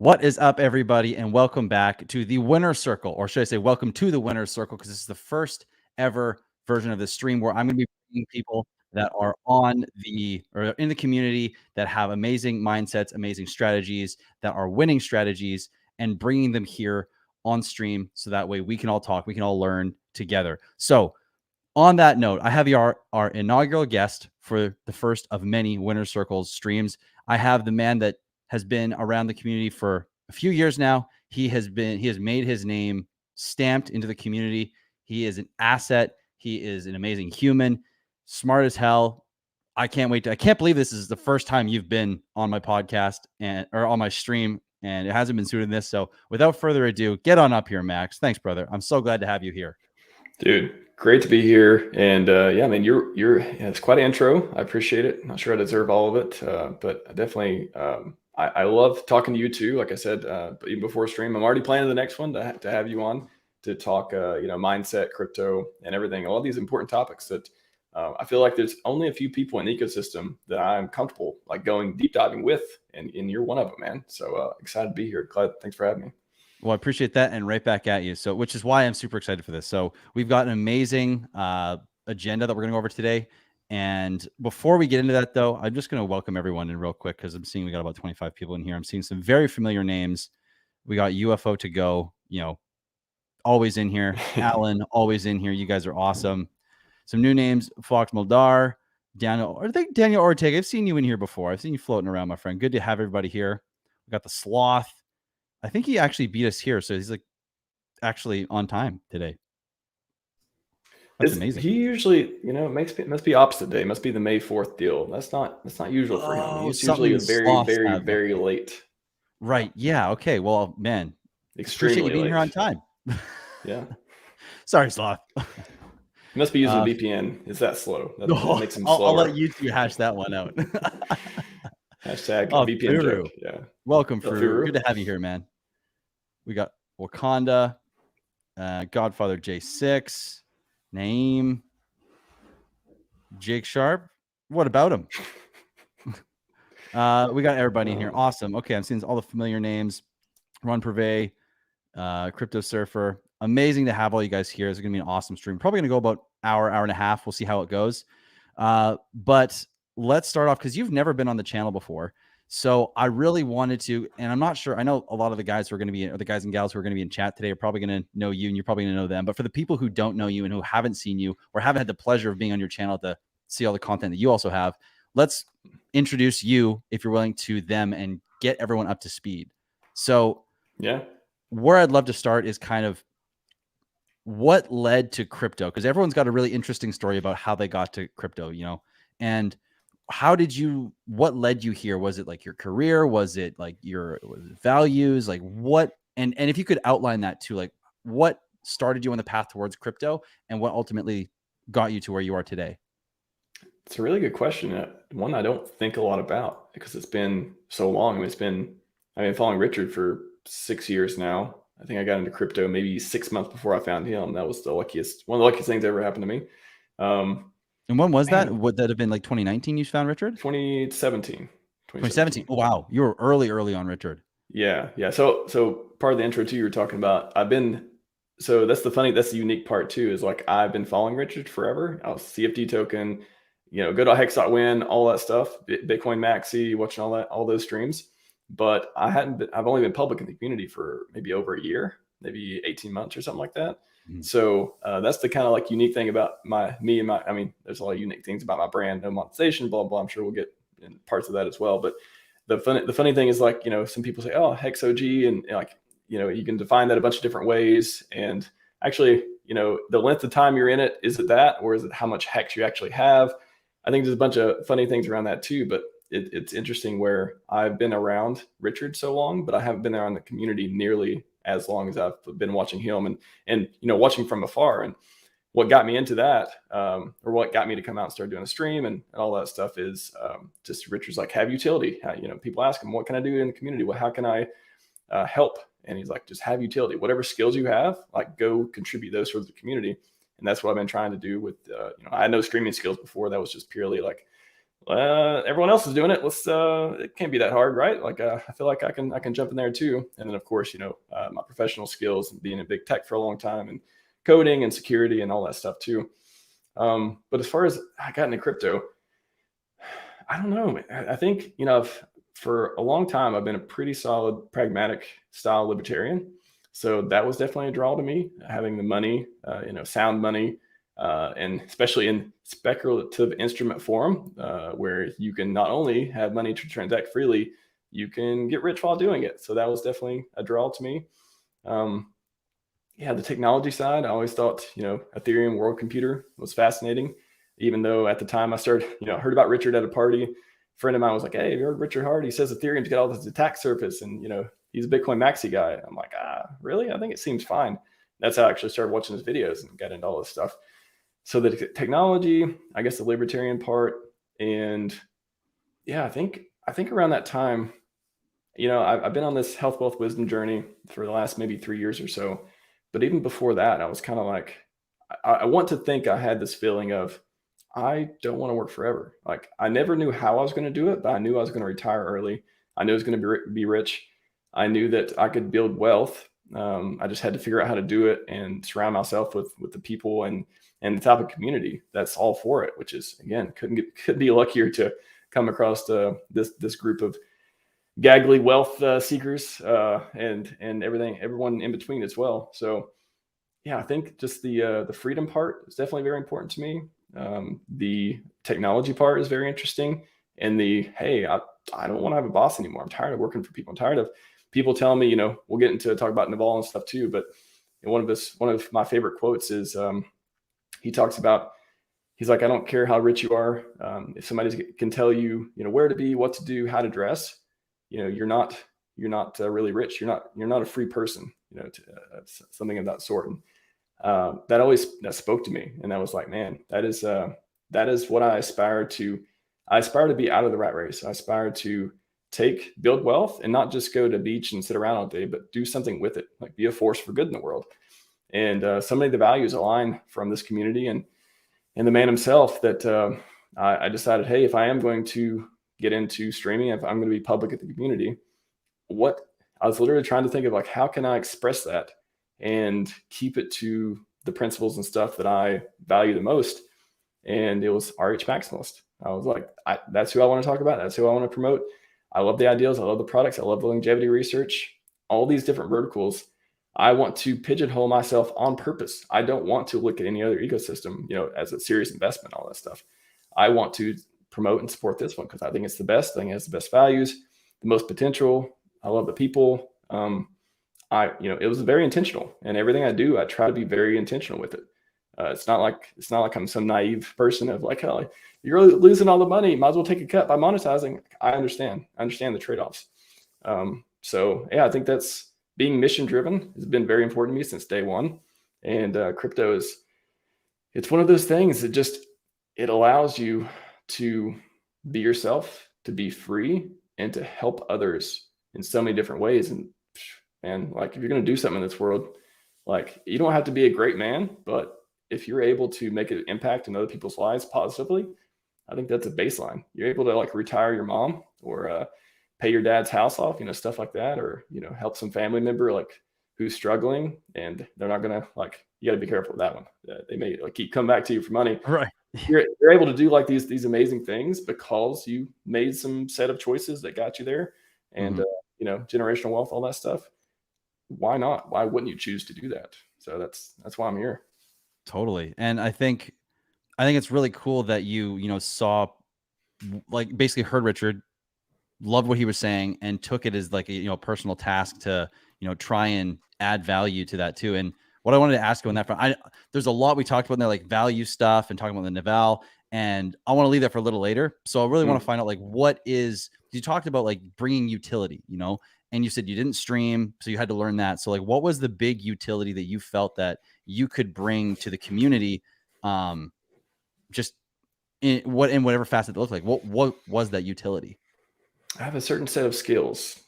What is up, everybody, and welcome back to the Winner Circle, or should I say welcome to the Winner Circle, because this is the first ever version of this stream where I'm going to be bringing people that are in the community that have amazing mindsets, amazing strategies, that are winning strategies, and bringing them here on stream so that way we can all talk, we can all learn together. So on that note, I have our inaugural guest for the first of many Winner Circles streams. I have the man that has been around the community for a few years now. He has made his name stamped into the community. He is an asset. He is an amazing human, smart as hell. I can't believe this is the first time you've been on my podcast or on my stream, and it hasn't been sooner than this. So without further ado, get on up here, Max. Thanks, brother. I'm so glad to have you here. Dude, great to be here. And yeah, man, it's quite an intro. I appreciate it. Not sure I deserve all of it, but I definitely, I love talking to you too. Like I said, but even before stream, I'm already planning the next one to have you on to talk, mindset, crypto, and everything. All these important topics that I feel like there's only a few people in the ecosystem that I'm comfortable like going deep diving with, and you're one of them, man. So excited to be here. Glad. Thanks for having me. Well, I appreciate that, and right back at you. So, which is why I'm super excited for this. So, we've got an amazing agenda that we're going to go over today. And before we get into that, though, I'm just going to welcome everyone in real quick because I'm seeing we got about 25 people in here. I'm seeing some very familiar names. We got UFO to go, always in here. Alan, always in here. You guys are awesome. Some new names: Fox Muldar, Daniel Ortega. I've seen you in here before. I've seen you floating around, my friend. Good to have everybody here. We got the Sloth. I think he actually beat us here, so he's like actually on time today. That's amazing. He usually, it must be opposite day. It must be the May 4th deal. That's not usual for him. He's usually very late. Right. Yeah. Okay. Well, man, extremely appreciate you being late. Here on time. Yeah. Sorry, Sloth. He must be using a VPN. It's that slow. That makes him slower. I'll let you two hash that one out. Hashtag VPN Furu. joke. Yeah. Welcome, Furu. Good to have you here, man. We got Wakanda, Godfather J6, Naeem, Jake Sharp. What about him? We got everybody in here. Awesome. Okay, I'm seeing all the familiar names. Ron Purvey, Crypto Surfer. Amazing to have all you guys here. It's going to be an awesome stream. Probably going to go about hour and a half. We'll see how it goes. But let's start off because you've never been on the channel before. So I really wanted to, and I'm not sure, I know a lot of the guys who are going to be, or the guys and gals who are going to be in chat today are probably going to know you, and you're probably going to know them. But for the people who don't know you and who haven't seen you or haven't had the pleasure of being on your channel to see all the content that you also have, let's introduce you, if you're willing, to them and get everyone up to speed. So yeah, where I'd love to start is kind of what led to crypto, because everyone's got a really interesting story about how they got to crypto, and what led you here? Was it like your career? Was it like your values? Like what? And if you could outline that too, like what started you on the path towards crypto and what ultimately got you to where you are today? It's a really good question. One I don't think a lot about because it's been so long. I've been following Richard for 6 years now. I think I got into crypto maybe 6 months before I found him. That was one of the luckiest things that ever happened to me. And when was that? Would that have been like 2019 you found Richard? 2017. 2017. Oh, wow. You were early on Richard. Yeah. So part of the intro too, you were talking about, that's the unique part too, is like, I've been following Richard forever. I was CFD token, go to hex.win, all that stuff, Bitcoin Maxi, watching all those streams. But I've only been public in the community for maybe over a year, maybe 18 months or something like that. Mm-hmm. So that's the kind of like unique thing about there's a lot of unique things about my brand, no monetization, blah, blah. I'm sure we'll get in parts of that as well. But the funny thing is, like, some people say, oh, Hex OG, and like, you can define that a bunch of different ways. And actually, the length of time you're in it, is it that, or is it how much Hex you actually have? I think there's a bunch of funny things around that too, but it's interesting where I've been around Richard so long, but I haven't been around the community nearly as long as I've been watching him and watching from afar. And what got me into that, or what got me to come out and start doing a stream and all that stuff is just Richard's like, have utility. People ask him, what can I do in the community? Well, how can I help? And he's like, just have utility. Whatever skills you have, like, go contribute those towards the community. And that's what I've been trying to do with, I had no streaming skills before. That was just purely like everyone else is doing it. It can't be that hard, right? Like, I feel like I can jump in there too. And then of course, my professional skills and being in big tech for a long time and coding and security and all that stuff too. But as far as I got into crypto, I don't know. I think, for a long time, I've been a pretty solid pragmatic style libertarian. So that was definitely a draw to me, having the money, sound money, and especially in speculative instrument form, where you can not only have money to transact freely, you can get rich while doing it. So that was definitely a draw to me. Yeah, the technology side, I always thought, Ethereum world computer was fascinating, even though at the time I started, heard about Richard at a party. A friend of mine was like, "Hey, have you heard Richard Hart? He says Ethereum's got all this attack surface and, he's a Bitcoin Maxi guy." I'm like, really? I think it seems fine. That's how I actually started watching his videos and got into all this stuff. So the technology, I guess the libertarian part, and yeah, I think around that time, I've been on this health, wealth, wisdom journey for the last maybe 3 years or so. But even before that, I was kind of like, I want to think I had this feeling of, I don't want to work forever. Like, I never knew how I was going to do it, but I knew I was going to retire early. I knew I was going to be rich. I knew that I could build wealth. I just had to figure out how to do it and surround myself with the people and the type of community that's all for it. Which is, again, couldn't be luckier to come across this group of gaggly wealth seekers and everyone in between as well. So yeah, I think just the freedom part is definitely very important to me. The technology part is very interesting, and hey, I don't want to have a boss anymore. I'm tired of working for people. I'm tired of people telling me, we'll get into talk about Naval and stuff too. But one of my favorite quotes is he talks about, he's like, "I don't care how rich you are. If somebody can tell you, where to be, what to do, how to dress, you're not really rich. You're not a free person, something of that sort." And that spoke to me, and I was like, man, that is what I aspire to. I aspire to be out of the rat race. I aspire to build wealth and not just go to the beach and sit around all day, but do something with it, like be a force for good in the world. And so many of the values align from this community and the man himself that I decided, hey, if I am going to get into streaming, if I'm going to be public at the community, I was literally trying to think of, like, how can I express that and keep it to the principles and stuff that I value the most. And it was RH Maximalist. I was like, that's who I want to talk about. That's who I want to promote. I love the ideals. I love the products. I love the longevity research, all these different verticals. I want to pigeonhole myself on purpose. I don't want to look at any other ecosystem, as a serious investment, all that stuff. I want to promote and support this one because I think it's the best. I think it has the best values, the most potential. I love the people. It was very intentional, and everything I do, I try to be very intentional with it. It's not like I'm some naive person of like, "Oh, you're really losing all the money. Might as well take a cut by monetizing." I understand the trade-offs. So yeah, I think that's being mission driven has been very important to me since day one. And crypto it's one of those things that it allows you to be yourself, to be free, and to help others in so many different ways. And like, if you're going to do something in this world, like, you don't have to be a great man, but if you're able to make an impact in other people's lives positively, I think that's a baseline. You're able to, like, retire your mom or pay your dad's house off, stuff like that, or, help some family member, like, who's struggling, and they're not going to, like, you got to be careful with that one. They may, like, keep coming back to you for money. Right. You're able to do, like, these amazing things because you made some set of choices that got you there, and generational wealth, all that stuff. Why not? Why wouldn't you choose to do that? So that's why I'm here. Totally. And I think it's really cool that you saw, like, basically heard Richard, loved what he was saying, and took it as like a personal task to try and add value to that too. And what I wanted to ask you on that front, there's a lot we talked about in there, like value stuff and talking about the Naval, and I want to leave that for a little later. So I really want to find out, like, you talked about, like, bringing utility, and you said you didn't stream, so you had to learn that. So, like, what was the big utility that you felt that you could bring to the community? Just in whatever facet it looked like. What was that utility? I have a certain set of skills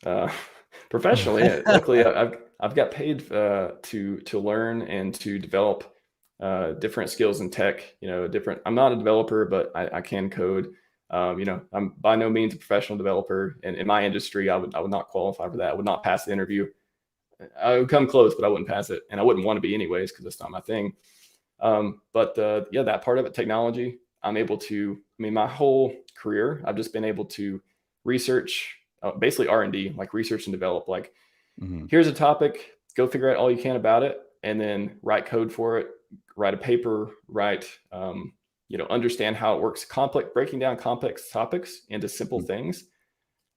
professionally. Luckily, I've got paid to learn and to develop different skills in tech. I'm not a developer, but I can code. You know, I'm by no means a professional developer, and in my industry, I would not qualify for that. I would not pass the interview. I would come close, but I wouldn't pass it, and I wouldn't want to be anyways because it's not my thing. Yeah, that part of it, technology, I'm able to. I mean, my whole career, I've just been able to research, basically R&D, like research and develop. Like, here's a topic, go figure out all you can about it, and then write code for it, write a paper, write, you know, understand how it works. Breaking down complex topics into simple things,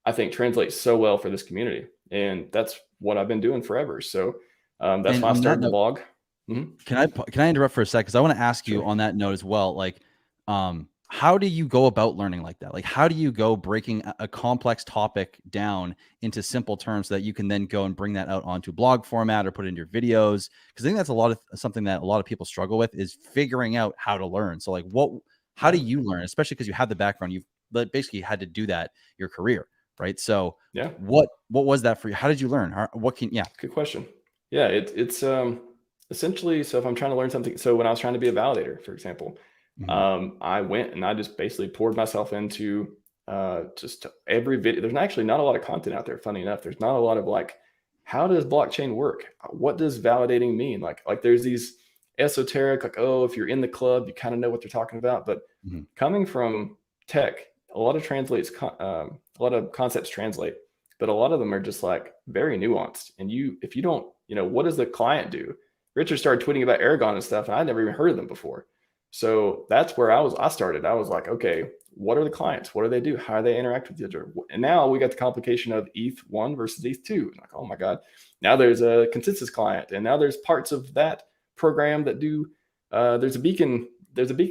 I think translates so well for this community, and that's what I've been doing forever. So that's why I started the blog. Can I interrupt for a sec? Because I want to ask you on that note as well. Like, how do you go about learning like that? Like, how do you go breaking a complex topic down into simple terms so that you can then go and bring that out onto blog format or put it in your videos? Because I think that's something that a lot of people struggle with, is figuring out how to learn. So like, how do you learn? Especially because you have the background, you've basically had to do that your career, right? So yeah, what was that for you? How did you learn? Good question. Yeah, it's essentially, so if I'm trying to learn something, so when I was trying to be a validator, for example, I went and I just basically poured myself into just every video. There's actually not a lot of content out there. Funny enough, there's not a lot of like, how does blockchain work? What does validating mean? Like there's these esoteric, like, oh, if you're in the club, you kind of know what they're talking about. But coming from tech, a lot of a lot of concepts translate, but a lot of them are just like very nuanced. And if you don't, you know, what does the client do? Richard started tweeting about Aragon and stuff, and I'd never even heard of them before. So that's where I started. I was like, okay, what are the clients? What do they do? How do they interact with each other? And now we got the complication of ETH1 versus ETH2. Like, oh my God, now there's a consensus client, and now there's parts of that program that do, there's a beacon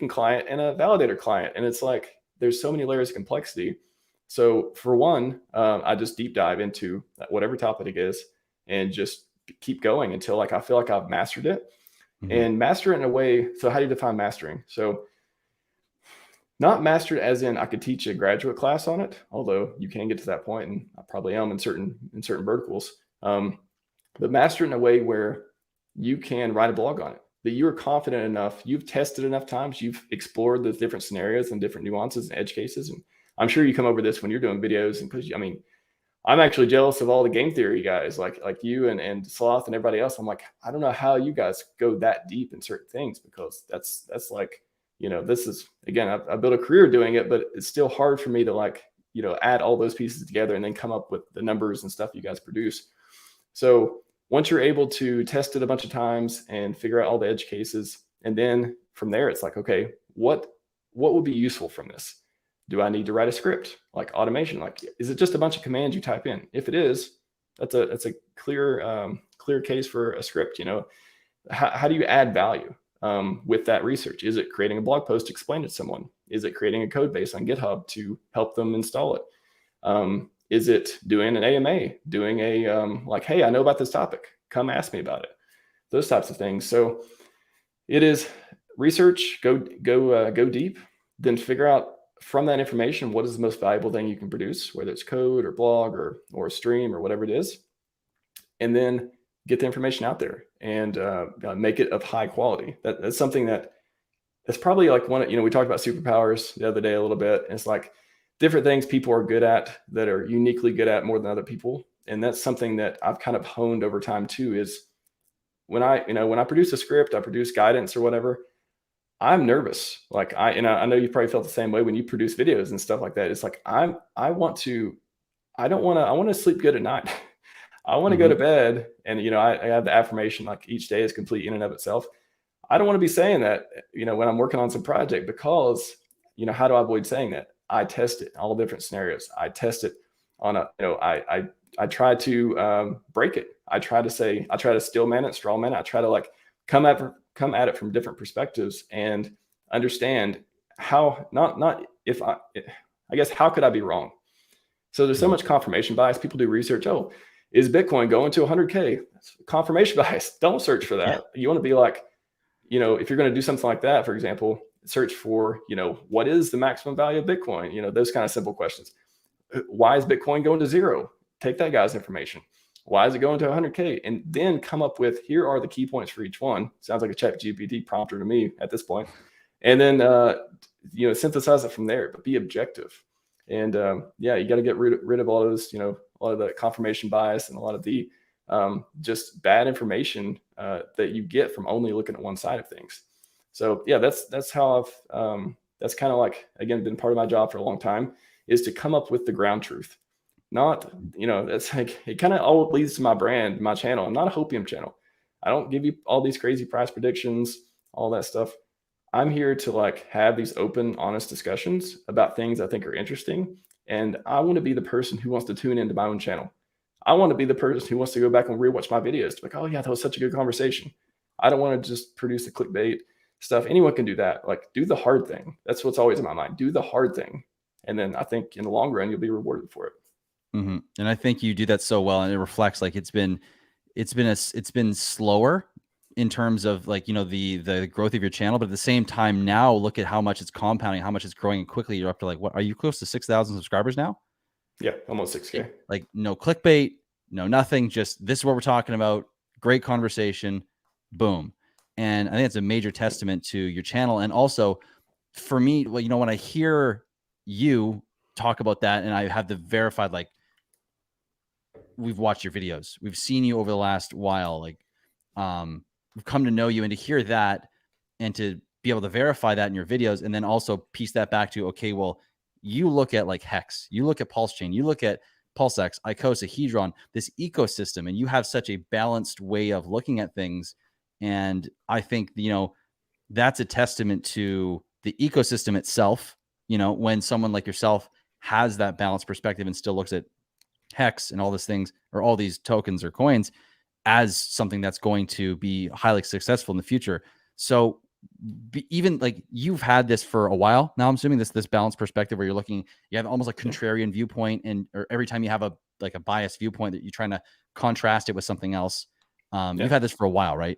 client and a validator client. And it's like, there's so many layers of complexity. So for one, I just deep dive into whatever topic it is and just keep going until like I feel like I've mastered it. And master it in a way. So how do you define mastering? So not mastered as in I could teach a graduate class on it, although you can get to that point, and I probably am in certain verticals. But master it in a way where you can write a blog on it, that you are confident enough, you've tested enough times, you've explored the different scenarios and different nuances and edge cases. And I'm sure you come over this when you're doing videos, and because I mean, I'm actually jealous of all the game theory guys like you and Sloth and everybody else. I'm like, I don't know how you guys go that deep in certain things, because that's like, you know, this is, again, I built a career doing it, but it's still hard for me to like, you know, add all those pieces together and then come up with the numbers and stuff you guys produce. So once you're able to test it a bunch of times and figure out all the edge cases, and then from there, it's like, okay, what would be useful from this? Do I need to write a script, like automation? Like, is it just a bunch of commands you type in? If it is, that's a clear case for a script. You know, how do you add value with that research? Is it creating a blog post to explain it to someone? Is it creating a code base on GitHub to help them install it? Is it doing an AMA, doing a like, hey, I know about this topic, come ask me about it? Those types of things. So it is research, go deep, then figure out from that information, what is the most valuable thing you can produce, whether it's code or blog or a stream or whatever it is, and then get the information out there and make it of high quality. That's something that's probably like one, you know, we talked about superpowers the other day a little bit. And it's like different things people are good at, that are uniquely good at more than other people. And that's something that I've kind of honed over time too, is when I produce a script, I produce guidance or whatever, I'm nervous. Like I know you probably felt the same way when you produce videos and stuff like that. It's like, I want to sleep good at night. I want to go to bed, and, you know, I have the affirmation, like, each day is complete in and of itself. I don't want to be saying that, you know, when I'm working on some project, because, you know, how do I avoid saying that? I test it in all different scenarios. I test it on a, you know, I try to break it. I try to steel man it, straw man it. I try to like come at it from different perspectives and understand how, I guess, how could I be wrong? So there's so much confirmation bias. People do research. Oh, is Bitcoin going to 100K? That's confirmation bias. Don't search for that. Yeah. You want to be like, you know, if you're going to do something like that, for example, search for, you know, what is the maximum value of Bitcoin? You know, those kind of simple questions. Why is Bitcoin going to zero? Take that guy's information. Why is it going to 100K? And then come up with, here are the key points for each one. Sounds like a ChatGPT prompter to me at this point. And then synthesize it from there, but be objective. And yeah, you got to get rid of all those, a lot of the confirmation bias and a lot of the just bad information that you get from only looking at one side of things. So yeah, that's how I've that's kind of like, again, been part of my job for a long time, is to come up with the ground truth. Not, that's like, it kind of all leads to my brand, my channel. I'm not a hopium channel. I don't give you all these crazy price predictions, all that stuff. I'm here to like have these open, honest discussions about things I think are interesting. And I want to be the person who wants to tune into my own channel. I want to be the person who wants to go back and rewatch my videos. Like, oh yeah, that was such a good conversation. I don't want to just produce the clickbait stuff. Anyone can do that. Like, do the hard thing. That's what's always in my mind. Do the hard thing. And then I think in the long run, you'll be rewarded for it. Mm-hmm. And I think you do that so well. And it reflects like it's been slower in terms of like, the growth of your channel, but at the same time, now look at how much it's compounding, how much it's growing quickly. You're up to like, what are you close to 6,000 subscribers now? Yeah. Almost 6K. Like no clickbait, no nothing. Just this is what we're talking about. Great conversation. Boom. And I think it's a major testament to your channel. And also for me, well, when I hear you talk about that and I have the verified, like, we've watched your videos, we've seen you over the last while, like, we've come to know you, and to hear that and to be able to verify that in your videos, and then also piece that back to, okay, well, you look at like Hex, you look at PulseChain, you look at PulseX, Icosa, Hedron, this ecosystem, and you have such a balanced way of looking at things. And I think, that's a testament to the ecosystem itself. When someone like yourself has that balanced perspective and still looks at Hex and all these things, or all these tokens or coins, as something that's going to be highly successful in the future. So even like you've had this for a while now, I'm assuming this balanced perspective where you have almost like contrarian viewpoint, or every time you have a biased viewpoint that you're trying to contrast it with something else. You've had this for a while, right?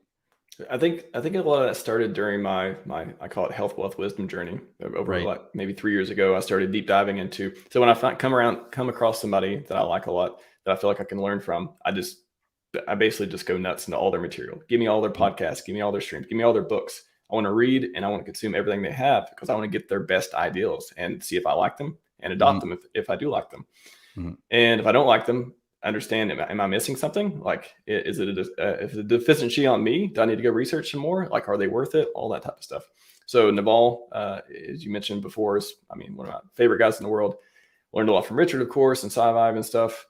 I think a lot of that started during my I call it health, wealth, wisdom journey over like maybe 3 years ago. I started deep diving into, so when I come across somebody that I like a lot, that I feel like I can learn from, I basically just go nuts into all their material. Give me all their podcasts, give me all their streams, give me all their books. I want to read and I want to consume everything they have, because I want to get their best ideals and see if I like them and adopt them if I do like them. And if I don't like them, understand, am I missing something? Like, is it a deficiency on me? Do I need to go research some more? Like, are they worth it? All that type of stuff. So Naval, as you mentioned before, is, one of my favorite guys in the world. Learned a lot from Richard, of course, and Scivive and stuff.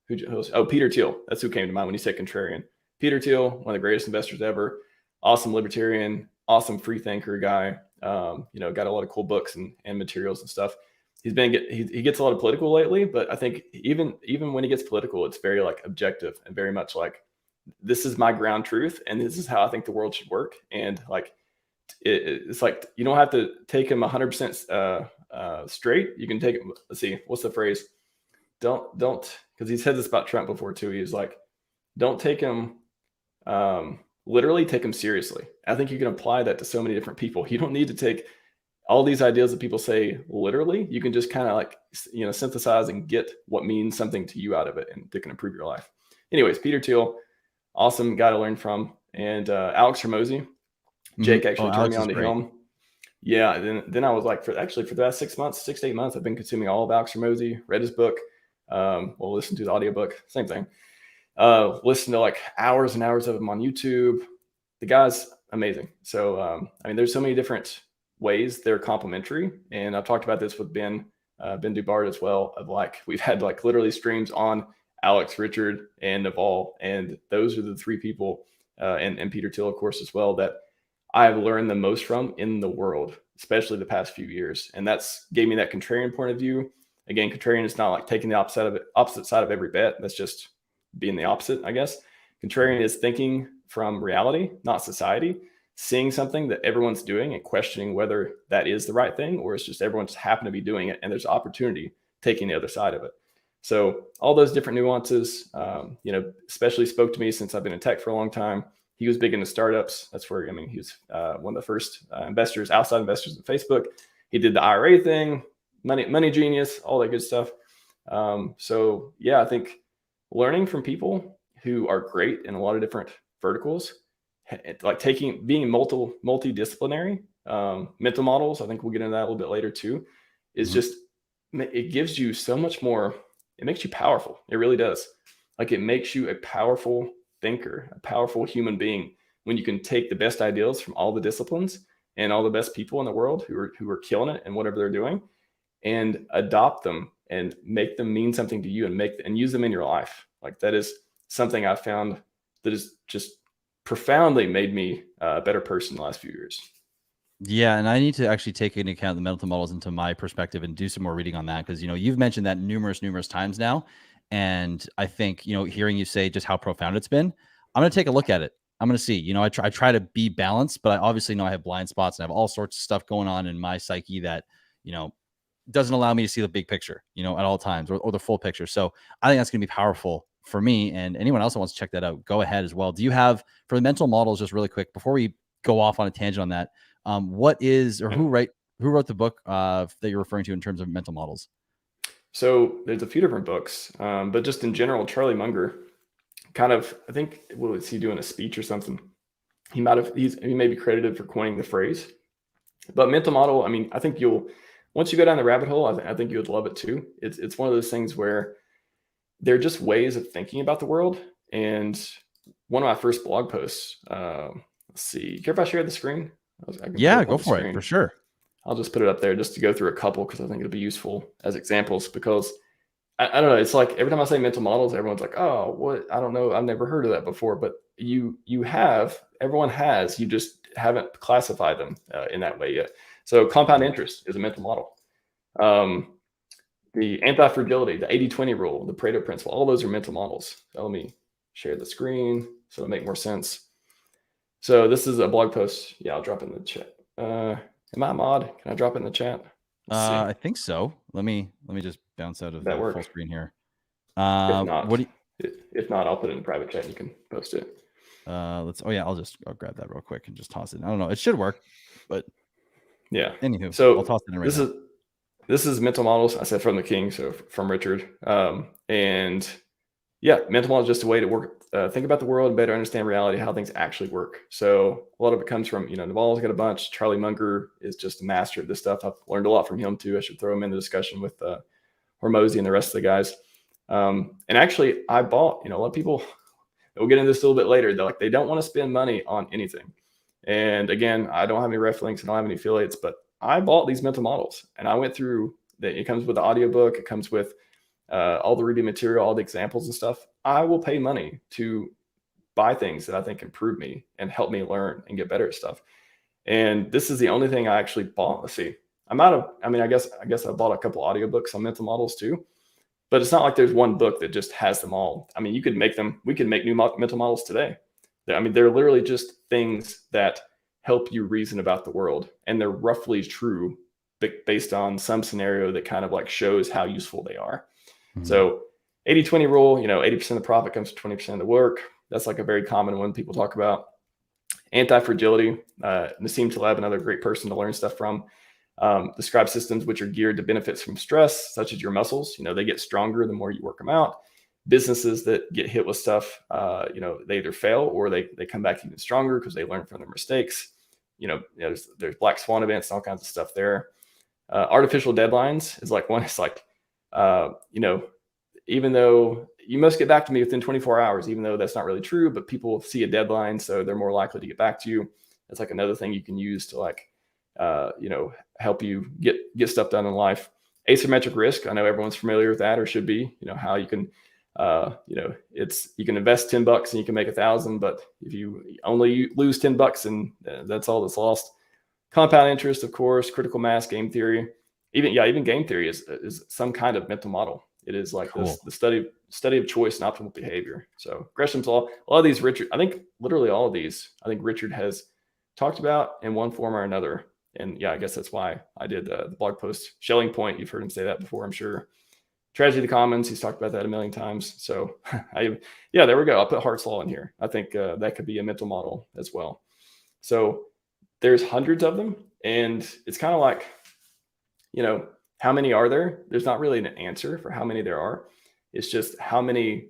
Peter Thiel. That's who came to mind when you said contrarian. Peter Thiel, one of the greatest investors ever. Awesome libertarian, awesome free thinker guy. Got a lot of cool books and materials and stuff. He gets a lot of political lately, but I think even when he gets political, it's very like objective and very much like, this is my ground truth and this is how I think the world should work. And like, it's like, you don't have to take him 100% straight. You can take it. Let's see, what's the phrase? Don't, because he said this about Trump before too. He was like, don't take him literally, take him seriously. I think you can apply that to so many different people. You don't need to take all these ideas that people say literally. You can just kind of like, synthesize and get what means something to you out of it, and that can improve your life. Anyways, Peter Thiel, awesome guy to learn from. And Alex Hormozy, Jake actually turned me on to him. Yeah. Then I was like, for the last 6 to 8 months, I've been consuming all of Alex Hormozy, read his book. Listen to the audiobook, same thing. Listen to like hours and hours of him on YouTube. The guy's amazing. So, there's so many different ways they're complementary. And I've talked about this with Ben Dubart as well, of like, we've had like literally streams on Alex, Richard, and Naval. And those are the three people, and Peter Thiel, of course, as well, that I've learned the most from in the world, especially the past few years. And that's gave me that contrarian point of view. Again, contrarian is not like taking the opposite side of every bet. That's just being the opposite, I guess. Contrarian is thinking from reality, not society, seeing something that everyone's doing and questioning whether that is the right thing, or it's just everyone just happen to be doing it and there's opportunity taking the other side of it. So all those different nuances, especially spoke to me since I've been in tech for a long time. He was big into startups. That's where, he was one of the first outside investors in Facebook. He did the IRA thing, money genius, all that good stuff. So yeah, I think learning from people who are great in a lot of different verticals, like being multidisciplinary, mental models, I think we'll get into that a little bit later too, is just, it gives you so much more. It makes you powerful. It really does. Like, it makes you a powerful thinker, a powerful human being, when you can take the best ideals from all the disciplines and all the best people in the world who are killing it and whatever they're doing, and adopt them and make them mean something to you, and use them in your life. Like, that is something I found that has just profoundly made me a better person the last few years. Yeah, and I need to actually take into account the mental models into my perspective and do some more reading on that, because you've mentioned that numerous times now, and I think hearing you say just how profound it's been, I'm going to take a look at it. I'm going to see. I try to be balanced, but I obviously know I have blind spots and I have all sorts of stuff going on in my psyche that you know doesn't allow me to see the big picture, at all times, or the full picture. So I think that's going to be powerful for me, and anyone else that wants to check that out, go ahead as well. Do you have, for the mental models, just really quick before we go off on a tangent on that? What is, or who wrote the book that you're referring to in terms of mental models? So there's a few different books, but just in general, Charlie Munger kind of, I think, what was he doing, a speech or something? He may be credited for coining the phrase. But mental model, I mean, I think once you go down the rabbit hole, I think you would love it too. It's one of those things where they're just ways of thinking about the world. And one of my first blog posts, let's see, care if I share the screen? Yeah, go for it, for sure. I'll just put it up there just to go through a couple, because I think it'll be useful as examples. Because I don't know, it's like every time I say mental models, everyone's like, oh, what? I don't know, I've never heard of that before. But everyone has, you just haven't classified them in that way yet. So compound interest is a mental model. The anti-fragility, the 80-20 rule, the Pareto principle, all those are mental models. So let me share the screen so it'll make more sense. So this is a blog post. Yeah, I'll drop it in the chat. Am I a mod? Can I drop it in the chat? I think so. Let me just bounce out of the full screen here. If not, I'll put it in private chat and you can post it. I'll grab that real quick and just toss it. I don't know. It should work, but yeah. Anywho, so I'll toss it in right now. This is mental models. I said from the king, so from Richard. And yeah, mental model is just a way to work, think about the world and better understand reality, how things actually work. So a lot of it comes from, Naval's got a bunch. Charlie Munger is just a master of this stuff. I've learned a lot from him too. I should throw him in the discussion with Hormozy and the rest of the guys. And actually, I bought, a lot of people, we'll get into this a little bit later. They're like, they don't want to spend money on anything. And again, I don't have any ref links, I don't have any affiliates, but I bought these mental models and I went through it comes with the audiobook. It comes with all the reading material, all the examples and stuff. I will pay money to buy things that I think improve me and help me learn and get better at stuff. And this is the only thing I actually bought. Let's see. I guess I bought a couple audiobooks on mental models too, but it's not like there's one book that just has them all. I mean, we could make new mental models today. I mean, they're literally just things that help you reason about the world, and they're roughly true based on some scenario that kind of like shows how useful they are. Mm-hmm. So 80-20 rule, 80% of the profit comes from 20% of the work. That's like a very common one people talk about. Anti-fragility, Nassim Taleb, another great person to learn stuff from, describes systems which are geared to benefits from stress, such as your muscles. They get stronger the more you work them out. Businesses that get hit with stuff, they either fail or they come back even stronger because they learn from their mistakes. There's black swan events and all kinds of stuff there. Artificial deadlines is like one. It's like, even though you must get back to me within 24 hours, even though that's not really true, but people see a deadline, so they're more likely to get back to you. That's like another thing you can use to help you get stuff done in life. Asymmetric risk. I know everyone's familiar with that, or should be. How you can, you can invest $10 and you can make 1,000, but if you only lose $10 and that's all that's lost. Compound interest, of course, critical mass, game theory. Even game theory is some kind of mental model. It is like cool. the study of choice and optimal behavior. So Gresham's law, a lot of these, Richard, I think literally all of these, I think Richard has talked about in one form or another. And yeah, I guess that's why I did the blog post. Schelling point, you've heard him say that before, I'm sure. Tragedy of the Commons, he's talked about that a million times. So there we go. I'll put Hart's Law in here. I think that could be a mental model as well. So there's hundreds of them, and it's kind of like, how many are there? There's not really an answer for how many there are. It's just how many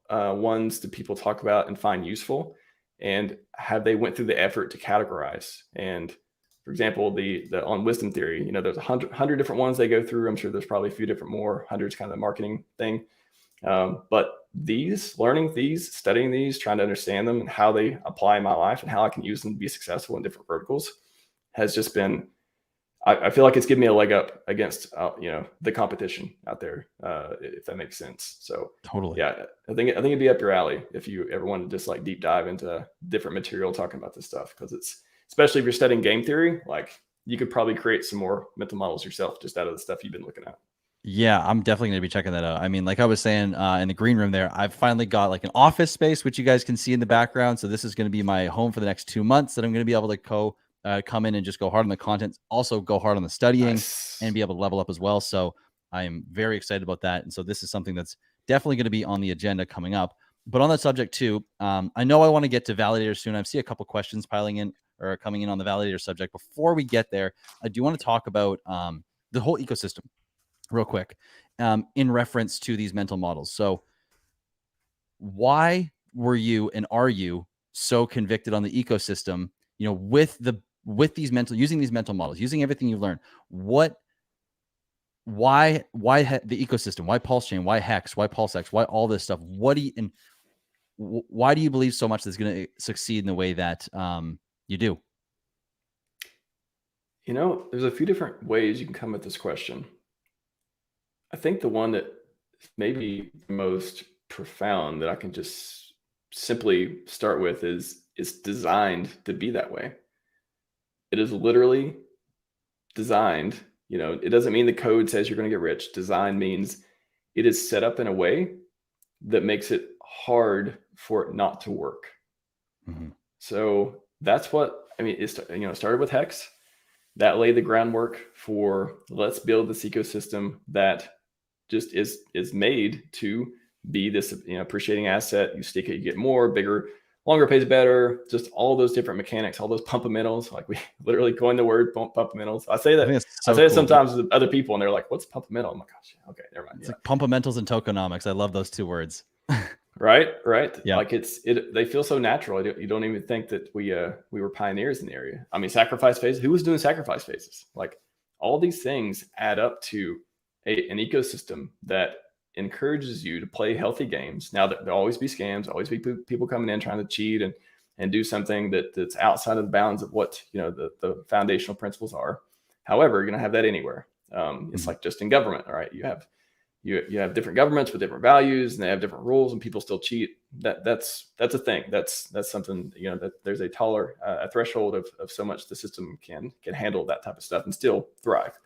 ones do people talk about and find useful, and have they went through the effort to categorize and for example, the on wisdom theory, you know, there's 100 different ones they go through. I'm sure there's probably a few different more. 100's kind of the marketing thing. But learning these, studying these, trying to understand them and how they apply in my life and how I can use them to be successful in different verticals has just been, I feel like it's given me a leg up against, you know, the competition out there, if that makes sense. So Totally. yeah, I think it'd be up your alley if you ever want to just like deep dive into different material talking about this stuff. Cause it's, especially if you're studying game theory, like you could probably create some more mental models yourself just out of the stuff you've been looking at. Yeah, I'm definitely going to be checking that out. I mean, like I was saying in the green room there, I've finally got like an office space, which you guys can see in the background. So this is going to be my home for the next 2 months that I'm going to be able to come in and just go hard on the content, also go hard on the studying Nice. and be able to level up as well. So I am very excited about that. And so this is something that's definitely going to be on the agenda coming up. But on that subject too, I know I want to get to validators soon. I see a couple questions piling in or coming in on the validator subject. Before we get there, I do want to talk about the whole ecosystem real quick, in reference to these mental models. So why were you and are you so convicted on the ecosystem, you know, using these mental models, using everything you've learned? Why the ecosystem? Why PulseChain? Why Hex? Why PulseX? Why all this stuff? Why do you believe so much that's going to succeed in the way that you do? You know, there's a few different ways you can come at this question. I think the one that maybe the most profound that I can just simply start with is designed to be that way. It is literally designed, you know, it doesn't mean the code says you're going to get rich. Design means it is set up in a way that makes it hard for it not to work. Mm-hmm. So that's what, I mean, it's, you know, started with Hex. That laid the groundwork for let's build this ecosystem that just is made to be this, you know, appreciating asset. You stick it, you get more, bigger, longer pays better. Just all those different mechanics, all those pumpamentals. Like we literally coined the word pumpamentals. I say it sometimes to other people, and they're like, "What's pumpamental?" I'm like, "Gosh, okay, never mind." It's like pumpamentals and tokenomics. I love those two words. Right. Yeah. Like they feel so natural. You don't even think that we were pioneers in the area. I mean, sacrifice phases. Who was doing sacrifice phases? Like all these things add up to an ecosystem that encourages you to play healthy games. Now that there'll always be scams, always be people coming in trying to cheat and do something that's outside of the bounds of what, you know, the foundational principles are. However, you're going to have that anywhere. It's like just in government, all right? You have different governments with different values and they have different rules and people still cheat. That's a thing. That's something, you know, that there's a threshold of so much the system can handle that type of stuff and still thrive.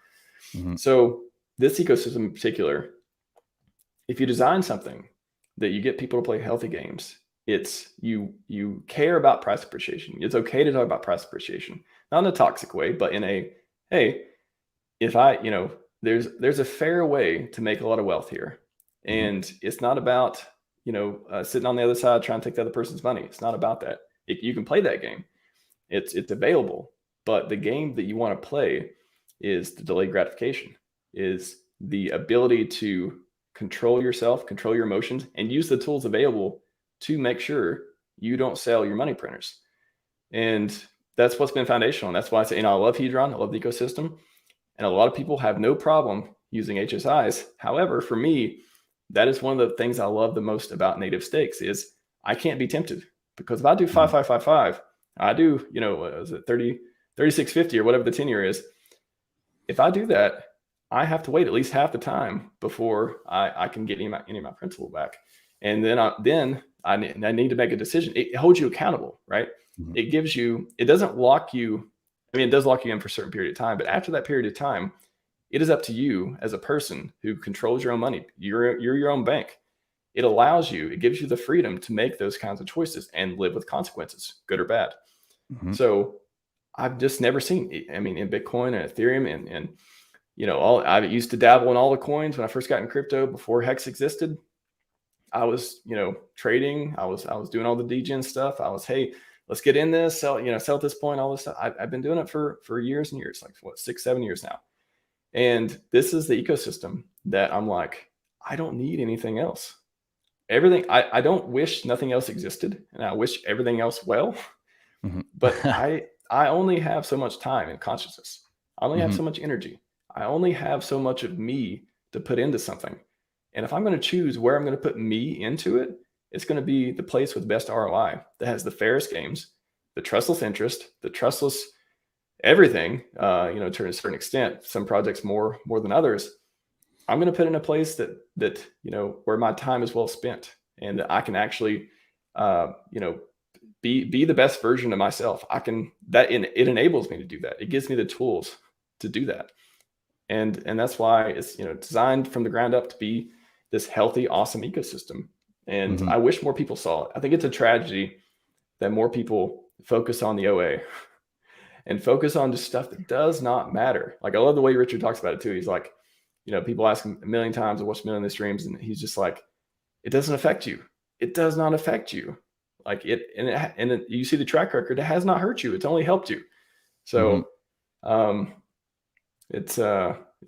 Mm-hmm. So this ecosystem in particular, if you design something that you get people to play healthy games, it's you care about price appreciation. It's okay to talk about price appreciation, not in a toxic way, but in a, hey, if you know, there's a fair way to make a lot of wealth here. And it's not about, you know, sitting on the other side trying to take the other person's money. It's not about that. You can play that game. It's available, but the game that you want to play is the delayed gratification, is the ability to control yourself, control your emotions, and use the tools available to make sure you don't sell your money printers. And that's what's been foundational. And that's why I say, you know, I love Hedron, I love the ecosystem. And a lot of people have no problem using HSIs. However, for me, that is one of the things I love the most about native stakes is I can't be tempted, because if I do 5555, I do, you know, is it 3650 or whatever the tenure is. If I do that, I have to wait at least half the time before I can get any of my principal back. And then I need to make a decision. It holds you accountable, right? Mm-hmm. It gives you, it doesn't lock you. I mean, it does lock you in for a certain period of time, but after that period of time, it is up to you as a person who controls your own money. You're your own bank. It allows you, it gives you the freedom to make those kinds of choices and live with consequences, good or bad. Mm-hmm. So I've just never seen, I mean, in Bitcoin and Ethereum and you know, I used to dabble in all the coins when I first got in crypto before Hex existed. I was, you know, trading. I was doing all the degen stuff. I was, hey, let's get in this, sell at this point, all this stuff. I've been doing it for years and years, like what, 6-7 years now. And this is the ecosystem that I'm like, I don't need anything else. Everything, I don't wish nothing else existed, and I wish everything else well. Mm-hmm. But I only have so much time and consciousness. I only have so much energy. I only have so much of me to put into something. And if I'm going to choose where I'm going to put me into it, it's going to be the place with best ROI that has the fairest games, the trustless interest, the trustless everything, to a certain extent, some projects more than others. I'm going to put in a place that where my time is well spent and that I can actually, be the best version of myself. It enables me to do that. It gives me the tools to do that. And that's why it's, designed from the ground up to be this healthy, awesome ecosystem. And I wish more people saw it. I think it's a tragedy that more people focus on the OA and focus on just stuff that does not matter. Like, I love the way Richard talks about it too. He's like, people ask him a million times, I watched a million of the streams, and he's just like, it doesn't affect you. It does not affect you. Like you see the track record, it has not hurt you. It's only helped you. So, it's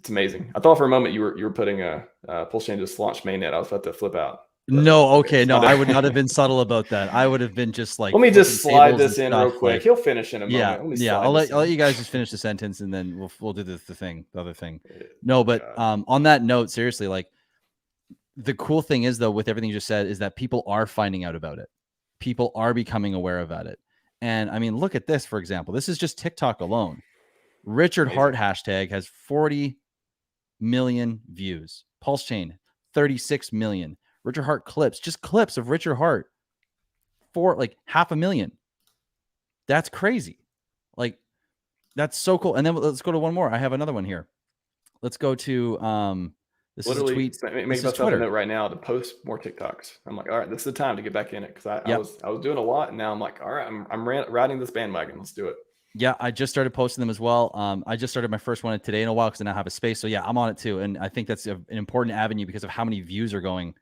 amazing. I thought for a moment you were putting a PulseChain just launched mainnet. I was about to flip out. No, okay, no, I would not have been subtle about that. I would have been just like, let me just slide this in real quick. Like, he'll finish in a moment. I'll let you guys just finish the sentence, and then we'll do the other thing. No, but on that note, seriously, like, the cool thing is, though, with everything you just said, is that people are finding out about it. People are becoming aware about it. And I mean, look at this, for example. This is just TikTok alone. Richard Hart hashtag has 40 million views. PulseChain, 36 million. Richard Hart clips, just clips of Richard Hart, for like 500,000. That's crazy. Like, that's so cool. And then let's go to one more. I have another one here. Let's go to this literally is a tweet. Make myself a note right now to post more TikToks. I'm like, all right, this is the time to get back in it, because I was doing a lot, and now I'm like, all right, I'm riding this bandwagon. Let's do it. Yeah, I just started posting them as well. I just started my first one today in a while because I now have a space. So yeah, I'm on it too, and I think that's an important avenue because of how many views are going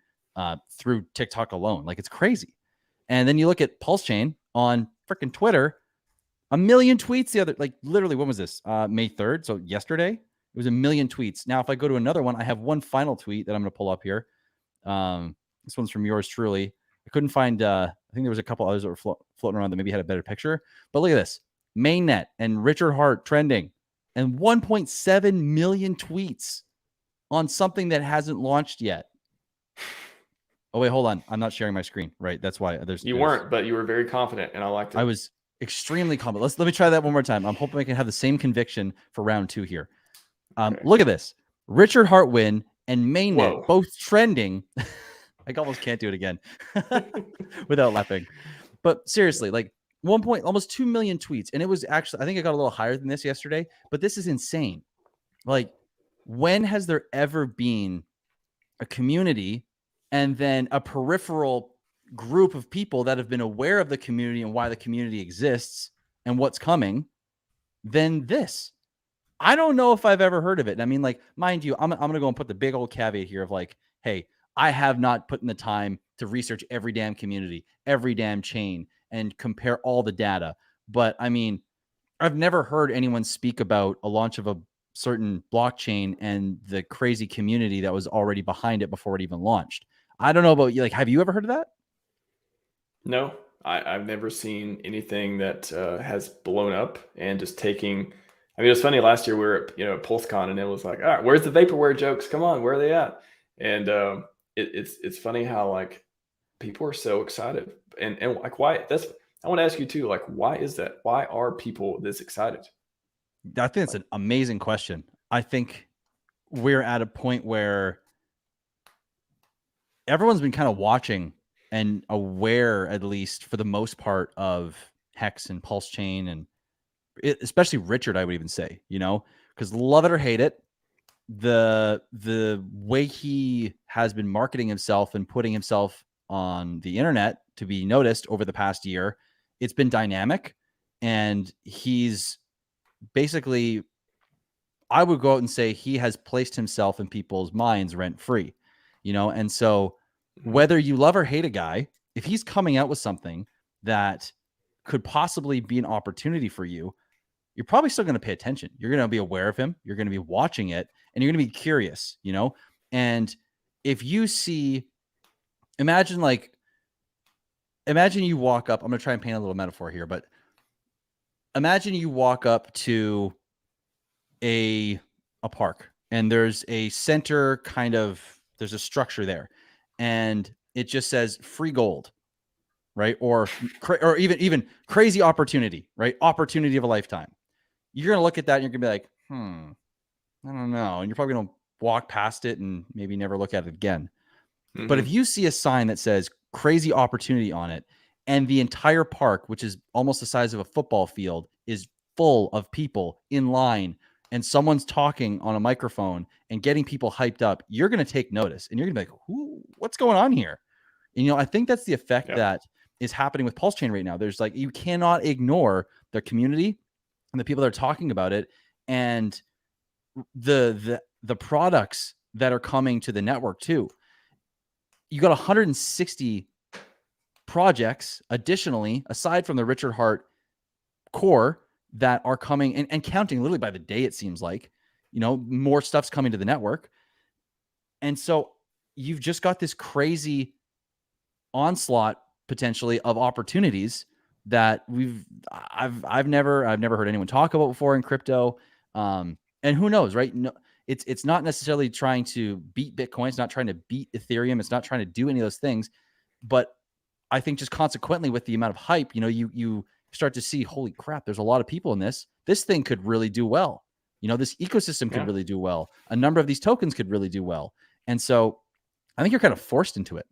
through TikTok alone. Like, it's crazy. And then you look at PulseChain on freaking Twitter, 1 million tweets the other, like, literally, when was this? May 3rd. So yesterday, it was 1 million tweets. Now, if I go to another one, I have one final tweet that I'm going to pull up here. This one's from yours truly. I couldn't find, I think there was a couple others that were floating around that maybe had a better picture. But look at this. Mainnet and Richard Hart trending, and 1.7 million tweets on something that hasn't launched yet. Oh, wait, hold on. I'm not sharing my screen, right? That's why you weren't, but you were very confident, and I liked it. I was extremely confident. Let me try that one more time. I'm hoping I can have the same conviction for round 2 here. Okay. Look at this. Richard Hart win and Mainnet both trending. I almost can't do it again without laughing. But seriously, like, almost 2 million tweets. And it was actually, I think it got a little higher than this yesterday, but this is insane. Like, when has there ever been a community and then a peripheral group of people that have been aware of the community and why the community exists and what's coming than this? I don't know if I've ever heard of it. And I mean, like, mind you, I'm going to go and put the big old caveat here of like, hey, I have not put in the time to research every damn community, every damn chain, and compare all the data. But I mean, I've never heard anyone speak about a launch of a certain blockchain and the crazy community that was already behind it before it even launched. I don't know about you. Like, have you ever heard of that? No, I've never seen anything that has blown up and just taking. I mean, it was funny. Last year we were at PulseCon, and it was like, all right, where's the vaporware jokes? Come on, where are they at? And it's funny how, like, people are so excited, and like, why? I want to ask you too, like, why is that? Why are people this excited? I think it's an amazing question. I think we're at a point where everyone's been kind of watching and aware, at least for the most part, of Hex and PulseChain, and especially Richard, I would even say, because love it or hate it, the way he has been marketing himself and putting himself on the internet to be noticed over the past year, it's been dynamic, and he's basically, I would go out and say he has placed himself in people's minds rent free, and so whether you love or hate a guy, if he's coming out with something that could possibly be an opportunity for you, you're probably still going to pay attention. You're going to be aware of him. You're going to be watching it, and you're going to be curious, and if you see, imagine you walk up, I'm going to try and paint a little metaphor here, but imagine you walk up to a park and there's a center kind of, there's a structure there and it just says free gold, right? Or even crazy opportunity, right? Opportunity of a lifetime. You're going to look at that and you're going to be like, I don't know. And you're probably going to walk past it and maybe never look at it again. Mm-hmm. But if you see a sign that says crazy opportunity on it and the entire park, which is almost the size of a football field, is full of people in line and someone's talking on a microphone and getting people hyped up, you're going to take notice and you're going to be like, what's going on here? And, you know, I think that's the effect that is happening with PulseChain right now. There's like, you cannot ignore their community and the people that are talking about it and the products that are coming to the network too. You got 160 projects additionally, aside from the Richard Hart core, that are coming and counting literally by the day, it seems like, you know, more stuff's coming to the network. And so you've just got this crazy onslaught potentially of opportunities that I've never heard anyone talk about before in crypto. And who knows, right? No, it's not necessarily trying to beat Bitcoin. It's not trying to beat Ethereum. It's not trying to do any of those things. But I think just consequently with the amount of hype, you know, you start to see, holy crap, there's a lot of people in this. This thing could really do well. You know, this ecosystem could really do well. A number of these tokens could really do well. And so I think you're kind of forced into it.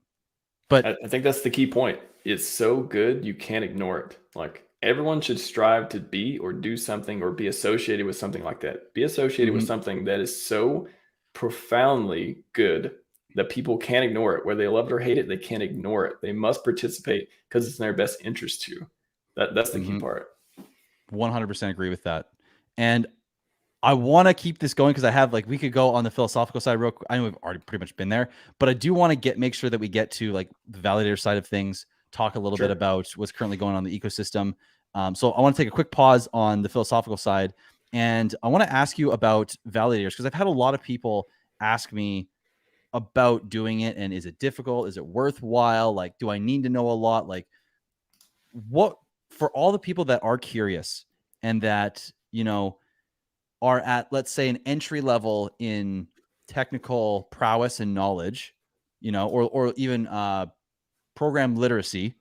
But I think that's the key point. It's so good, you can't ignore it. Like everyone should strive to be or do something or be associated with something like that. Be associated with something that is so profoundly good that people can't ignore it. Whether they love it or hate it, they can't ignore it. They must participate because it's in their best interest too. That's the key part. 100% agree with that. And I want to keep this going because I have, like, we could go on the philosophical side real quick. I know we've already pretty much been there, but I do want to make sure that we get to like the validator side of things, talk a little bit about what's currently going on in the ecosystem. So I want to take a quick pause on the philosophical side. And I want to ask you about validators because I've had a lot of people ask me about doing it. And is it difficult? Is it worthwhile? Like, do I need to know a lot? Like, what, for all the people that are curious and that, you know, are at, let's say, an entry level in technical prowess and knowledge, you know, or even program literacy,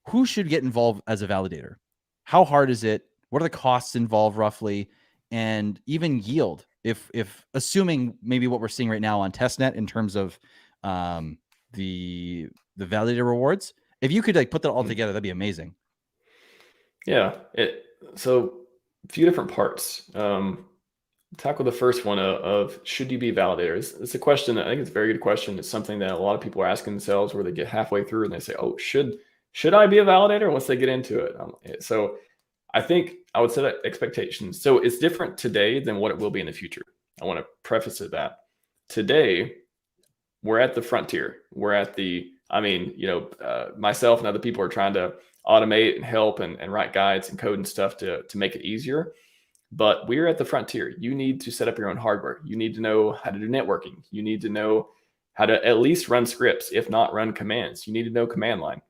who should get involved as a validator? How hard is it? What are the costs involved roughly? And even yield, if assuming maybe what we're seeing right now on testnet in terms of the validator rewards, if you could like put that all together, that'd be amazing. Yeah. So a few different parts. Tackle the first one of should you be validators? It's a question. I think it's a very good question. It's something that a lot of people are asking themselves where they get halfway through and they say, oh, should I be a validator once they get into it? So I think I would set expectations. So it's different today than what it will be in the future. I want to preface it that today we're at the frontier. We're at the, myself and other people are trying to automate and help and write guides and code and stuff to make it easier. But we're at the frontier. You need to set up your own hardware. You need to know how to do networking. You need to know how to at least run scripts, if not run commands. You need to know command line.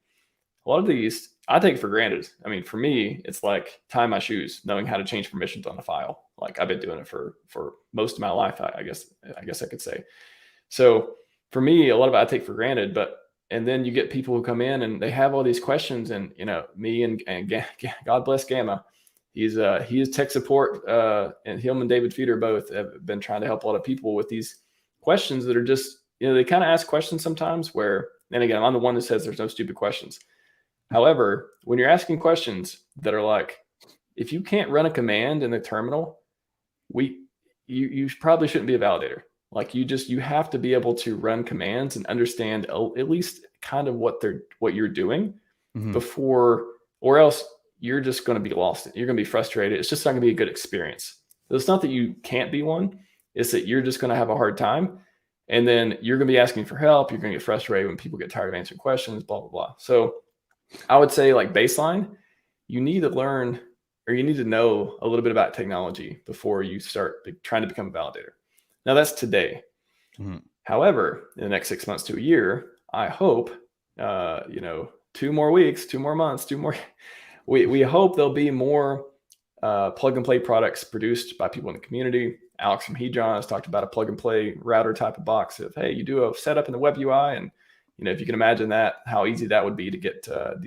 A lot of these I take for granted. I mean, for me, it's like tying my shoes, knowing how to change permissions on a file. Like I've been doing it for most of my life, I guess I could say. So for me, a lot of it I take for granted, and then you get people who come in and they have all these questions, and me and God bless Gamma. He is tech support, and him and David Feeder both have been trying to help a lot of people with these questions that are just, they kind of ask questions sometimes where, and again, I'm the one that says there's no stupid questions. However, when you're asking questions that are like, if you can't run a command in the terminal, you probably shouldn't be a validator. Like you have to be able to run commands and understand at least kind of what you're doing before, or else you're just going to be lost. You're going to be frustrated. It's just not going to be a good experience. It's not that you can't be one. It's that you're just going to have a hard time. And then you're going to be asking for help. You're going to get frustrated when people get tired of answering questions, blah, blah, blah. So I would say like baseline, you need to learn, or you need to know a little bit about technology before you start trying to become a validator. Now that's today. However, in the next 6 months to a year, I hope, 2 more weeks, 2 more months, we hope there'll be more plug and play products produced by people in the community. Alex from Hedron has talked about a plug and play router type of box of, hey, you do a setup in the web UI, and if you can imagine that, how easy that would be to get to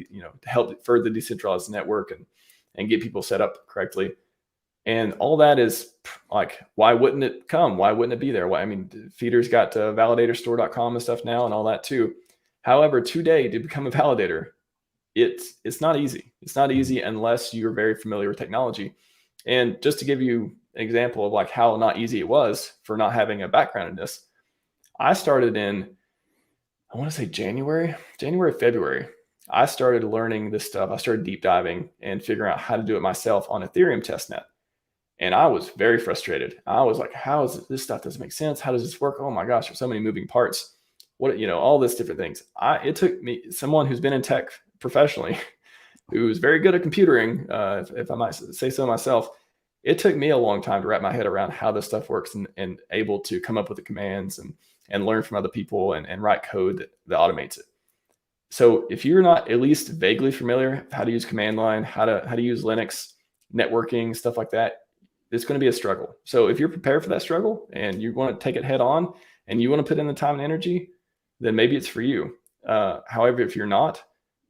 help further decentralize the network and get people set up correctly. And all that is like, why wouldn't it come? Why wouldn't it be there? I mean, Feeder's got validatorstore.com and stuff now and all that too. However, today to become a validator, it's not easy. It's not easy unless you're very familiar with technology. And just to give you an example of like how not easy it was for not having a background in this, I started in, I want to say January, February. I started learning this stuff. I started deep diving and figuring out how to do it myself on Ethereum testnet. And I was very frustrated. I was like, how is this stuff doesn't make sense? How does this work? Oh my gosh, there's so many moving parts. What, all this different things. It took me, someone who's been in tech professionally, who's very good at computering, if I might say so myself, it took me a long time to wrap my head around how this stuff works and able to come up with the commands and learn from other people and write code that automates it. So if you're not at least vaguely familiar how to use command line, how to use Linux, networking, stuff like that, it's going to be a struggle. So if you're prepared for that struggle and you want to take it head on and you want to put in the time and energy, then maybe it's for you. However, if you're not,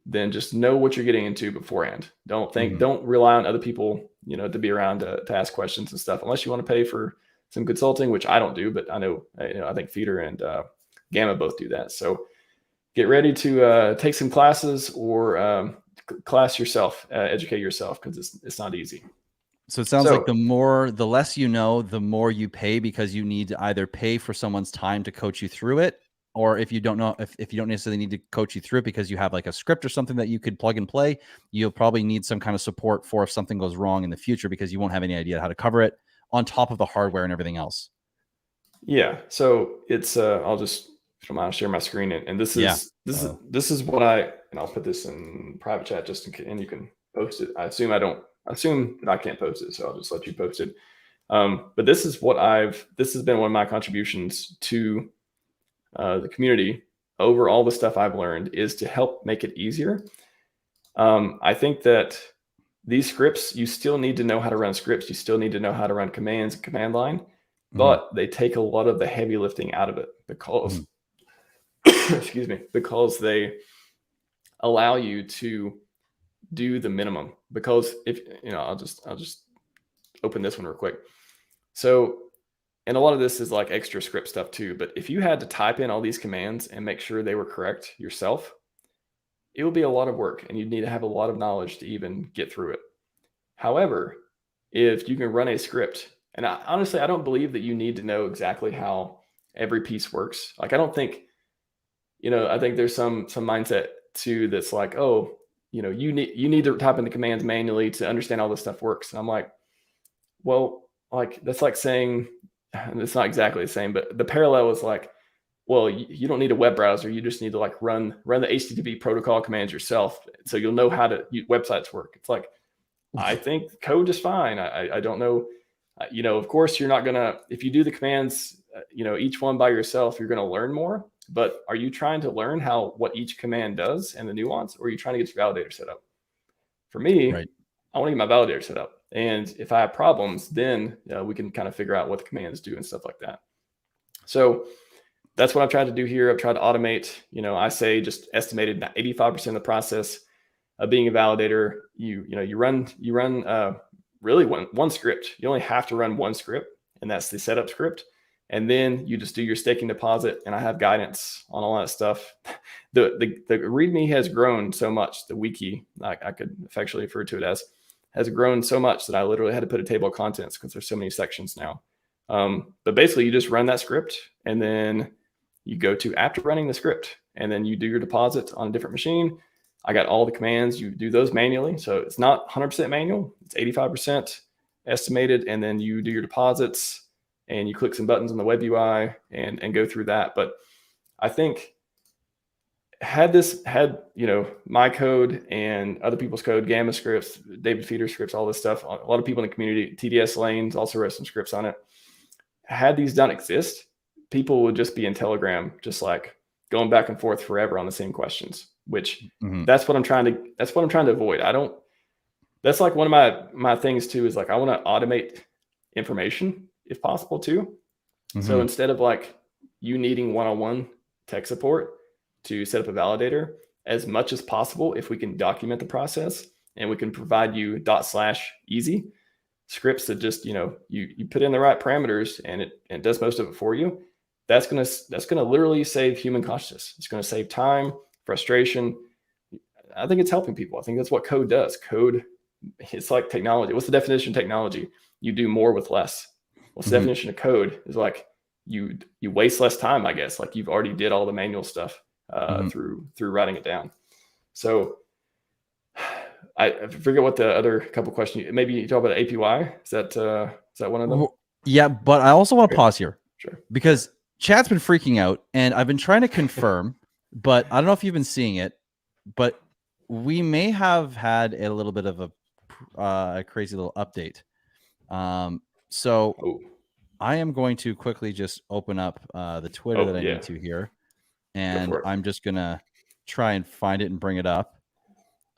then just know what you're getting into beforehand. Don't rely on other people, to be around to ask questions and stuff, unless you want to pay for some consulting, which I don't do, but I know, I think Feeder and Gamma both do that. So get ready to take some classes or class yourself, educate yourself, because it's not easy. So it sounds like the less you know, the more you pay, because you need to either pay for someone's time to coach you through it, or if you don't know, if you don't necessarily need to coach you through it because you have like a script or something that you could plug and play, you'll probably need some kind of support for if something goes wrong in the future, because you won't have any idea how to cover it on top of the hardware and everything else. Yeah. So it's, I'll just, if you don't mind, share my screen. And this is what and I'll put this in private chat just in case, and you can post it. I assume that I can't post it, so I'll just let you post it. But this is this has been one of my contributions to the community over all the stuff I've learned, is to help make it easier. I think that these scripts, you still need to know how to run scripts. You still need to know how to run commands and command line, but they take a lot of the heavy lifting out of it because, excuse me, because they allow you to do the minimum. Because if, I'll just open this one real quick. So, and a lot of this is like extra script stuff too, but if you had to type in all these commands and make sure they were correct yourself, it would be a lot of work and you'd need to have a lot of knowledge to even get through it. However, if you can run a script, and honestly, I don't believe that you need to know exactly how every piece works. Like, I don't think, I think there's some mindset too that's like, oh, you need to type in the commands manually to understand how this stuff works. And I'm like, well, like, that's like saying, and it's not exactly the same, but the parallel is like, well, you don't need a web browser. You just need to like run the HTTP protocol commands yourself, so you'll know how to websites work. It's like, I think code is fine. I don't know. Of course, you're not gonna, if you do the commands, each one by yourself, you're gonna learn more. But are you trying to learn what each command does and the nuance, or are you trying to get your validator set up? For me, right, I want to get my validator set up. And if I have problems, then we can kind of figure out what the commands do and stuff like that. So that's what I've tried to do here. I've tried to automate, I say just estimated 85% of the process of being a validator. You run really one script. You only have to run one script, and that's the setup script. And then you just do your staking deposit, and I have guidance on all that stuff. The README has grown so much. The wiki, I could affectionately refer to it has grown so much that I literally had to put a table of contents because there's so many sections now. But basically, you just run that script, and then you go to after running the script, and then you do your deposit on a different machine. I got all the commands. You do those manually, so it's not 100% manual. It's 85% estimated, and then you do your deposits. And you click some buttons on the web UI and go through that. But I think had my code and other people's code, Gamma scripts, David Feeder scripts, all this stuff, a lot of people in the community, TDS Lanes also wrote some scripts on it. Had these done exist, people would just be in Telegram, just like going back and forth forever on the same questions, which that's what I'm trying to avoid. I don't That's like one of my things too, is like I want to automate information if possible too. So instead of like you needing one-on-one tech support to set up a validator, as much as possible, if we can document the process and we can provide you /easy scripts that just, you put in the right parameters and it does most of it for you. That's gonna literally save human consciousness. It's gonna save time, frustration. I think it's helping people. I think that's what code does. Code, it's like technology. What's the definition of technology? You do more with less. What's the definition of code? Is like you waste less time, I guess. Like you've already did all the manual stuff through writing it down. So I forget what the other couple questions. Maybe you talk about APY. Is that one of them? Yeah, but I also want to pause here. Sure. Because chat's been freaking out, and I've been trying to confirm, but I don't know if you've been seeing it, but we may have had a little bit of a crazy little update. So I am going to quickly just open up the Twitter that I need to here, and I'm just gonna try and find it and bring it up,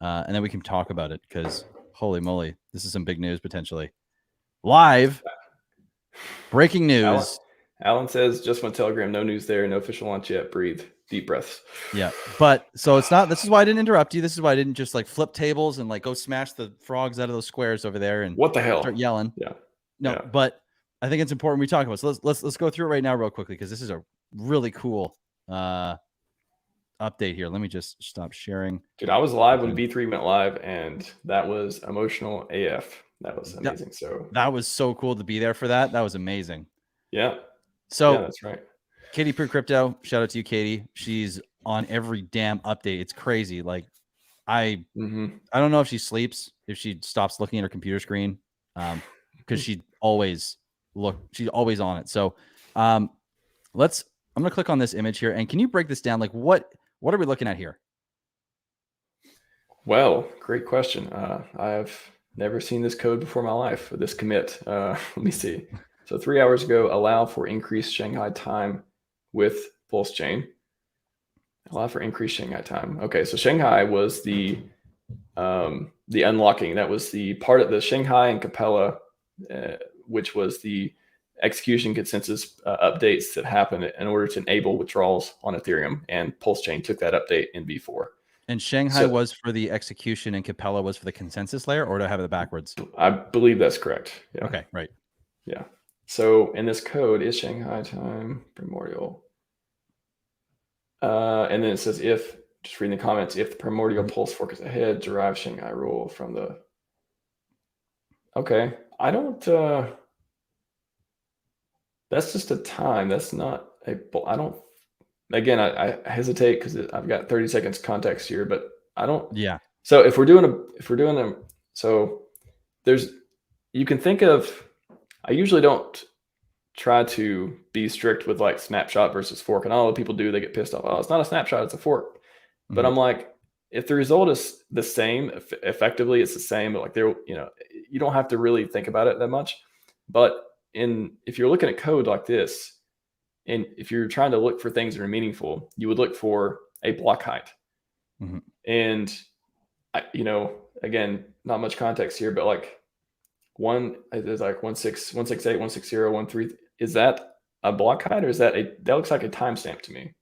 and then we can talk about it, because holy moly, this is some big news potentially. Live breaking news. Alan says, just went Telegram, no news there, no official launch yet. Breathe, deep breaths. Yeah, but so it's not. This is why I didn't interrupt you. This is why I didn't just like flip tables and like go smash the frogs out of those squares over there and what the hell start yelling. Yeah, no, yeah. But I think it's important we talk about it. So let's go through it right now real quickly, because this is a really cool update here. Let me just stop sharing. Dude, I was live when V3 went live, and that was emotional AF. That was amazing. So that was so cool to be there for that. That was amazing. Yeah. So yeah, that's right. Katie Pre Crypto, shout out to you, Katie. She's on every damn update. It's crazy. Like I don't know if she sleeps, if she stops looking at her computer screen, because she's always on it. So I'm gonna click on this image here, and can you break this down? Like what are we looking at here? Well, great question. I've never seen this code before in my life, this commit. Let me see. So 3 hours ago, allow for increased Shanghai time with PulseChain. Allow for increased Shanghai time. Okay, so Shanghai was the unlocking. That was the part of the Shanghai and Capella, which was the execution consensus updates that happened in order to enable withdrawals on Ethereum. And PulseChain took that update in V4. And Shanghai was for the execution and Capella was for the consensus layer, or do I have it backwards? I believe that's correct. Yeah. Okay, right. Yeah. So in this code is Shanghai time primordial. And then it says if, just reading the comments, if the primordial pulse fork is ahead, derive Shanghai rule from the. Okay. I don't, that's just a time. That's not I don't, again, I hesitate because I've got 30 seconds context here, but I don't. Yeah. So if we're doing them, so you can think of, I usually don't try to be strict with like snapshot versus fork, and all the people do, they get pissed off. Oh, it's not a snapshot, it's a fork. But I'm like, if the result is the same, effectively it's the same, but like you don't have to really think about it that much. But if you're looking at code like this, and if you're trying to look for things that are meaningful, you would look for a block height. And again, not much context here, but like there's like 168, 160, 13. Is that a block height, or is that looks like a timestamp to me?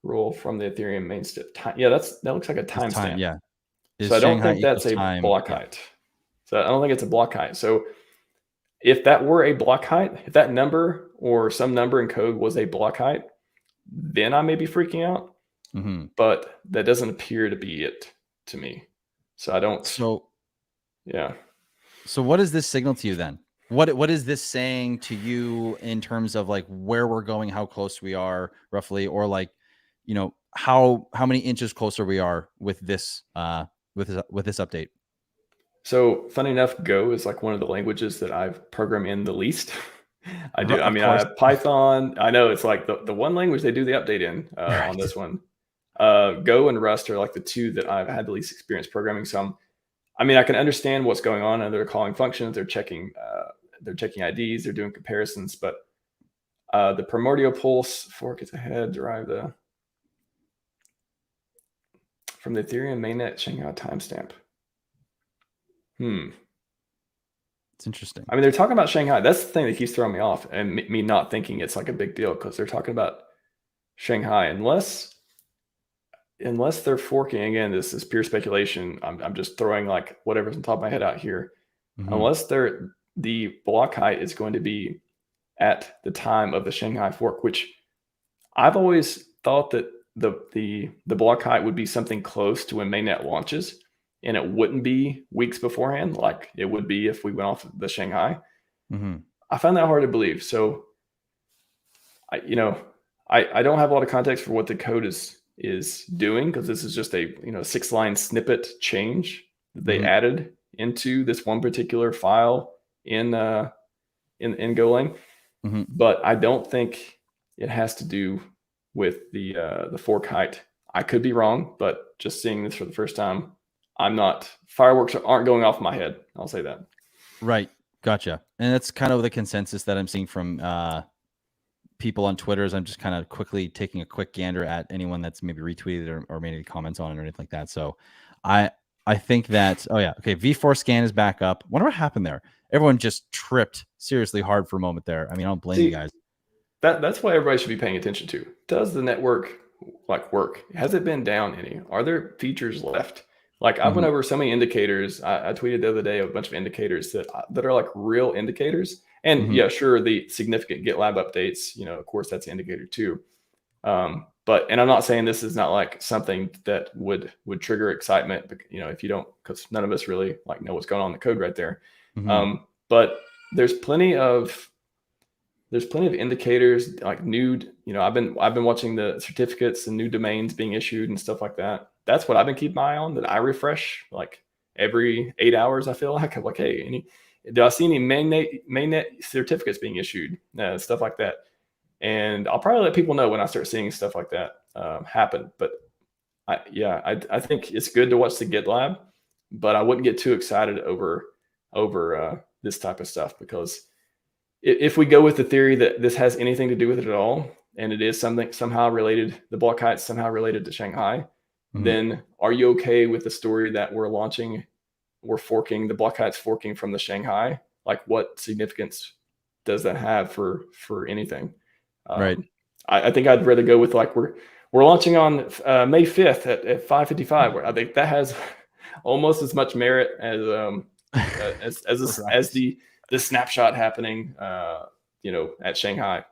Rule from the Ethereum main step. Yeah, that looks like a timestamp. Yeah. So I don't think that's a block height. So I don't think it's a block height. So if that were a block height, if that number or some number in code was a block height, then I may be freaking out. But that doesn't appear to be it to me. So I don't. So yeah. So what does this signal to you then? What is this saying to you in terms of like where we're going, how close we are roughly, or like, how many inches closer we are with this update? So funny enough, Go is like one of the languages that I've programmed in the least. I do. I mean, I have Python. I know it's like the one language they do the update in on this one. Go and Rust are like the two that I've had the least experience programming. So I can understand what's going on, and they're calling functions, they're checking IDs, they're doing comparisons, but the primordial pulse fork is ahead, derive from the Ethereum mainnet Shanghai timestamp. It's interesting. I mean, they're talking about Shanghai. That's the thing that keeps throwing me off, and me not thinking it's like a big deal because they're talking about Shanghai. Unless they're forking, again, this is pure speculation. I'm just throwing like whatever's on top of my head out here. Unless the block height is going to be at the time of the Shanghai fork, which I've always thought that the block height would be something close to when mainnet launches, and it wouldn't be weeks beforehand like it would be if we went off the Shanghai. I find that hard to believe. So I don't have a lot of context for what the code is doing, because this is just a 6-line snippet change that they added into this one particular file in Golang. But I don't think it has to do with the fork height. I could be wrong, but just seeing this for the first time, fireworks aren't going off my head. I'll say that. Right. Gotcha. And that's kind of the consensus that I'm seeing from people on Twitter. I'm just kind of quickly taking a quick gander at anyone that's maybe retweeted or made any comments on it or anything like that. So I think that, okay, V4 scan is back up. Wonder what happened there. Everyone just tripped seriously hard for a moment there. I mean, I don't blame you guys. That's what everybody should be paying attention to. Does the network work? Has it been down any? Are there features left? Like I went over so many indicators. I tweeted the other day a bunch of indicators that are like real indicators. And yeah, sure, the significant GitLab updates, of course, that's an indicator too. But I'm not saying this is not like something that would trigger excitement, if you don't, because none of us really like know what's going on in the code right there. But there's plenty of indicators like new, I've been watching the certificates and new domains being issued and stuff like that. That's what I've been keeping my eye on, that I refresh like every 8 hours. I feel like I'm like, hey, do I see any mainnet certificates being issued, stuff like that? And I'll probably let people know when I start seeing stuff like that happen. But I think it's good to watch the GitLab, but I wouldn't get too excited over this type of stuff, because if we go with the theory that this has anything to do with it at all, and it is somehow related, the block height somehow related to Shanghai, then are you okay with the story that we're forking, the block height's forking from the Shanghai? Like, what significance does that have for anything? Right. I think I'd rather go with like we're launching on May 5th at 5:55, where I think that has almost as much merit as the snapshot happening at Shanghai.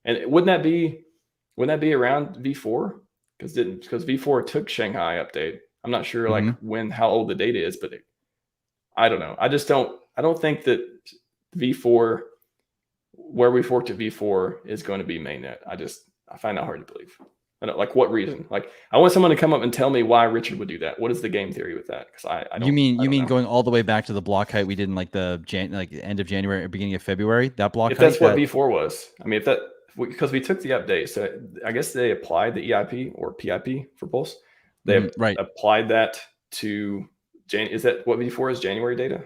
And wouldn't that be around V4? Because V4 took Shanghai update. I'm not sure like how old the data is, but I don't know. I don't think that V4, where we forked to V4, is going to be mainnet. I find that hard to believe. I don't, like, what reason? Like, I want someone to come up and tell me why Richard would do that. What is the game theory with that? Because I don't. You mean going all the way back to the block height we did in like the end of January or beginning of February? That block height. If that's what V4 was, I mean, because we took the update, so I guess they applied the EIP or PIP for Pulse. They applied that to Is that what V4 is? January data?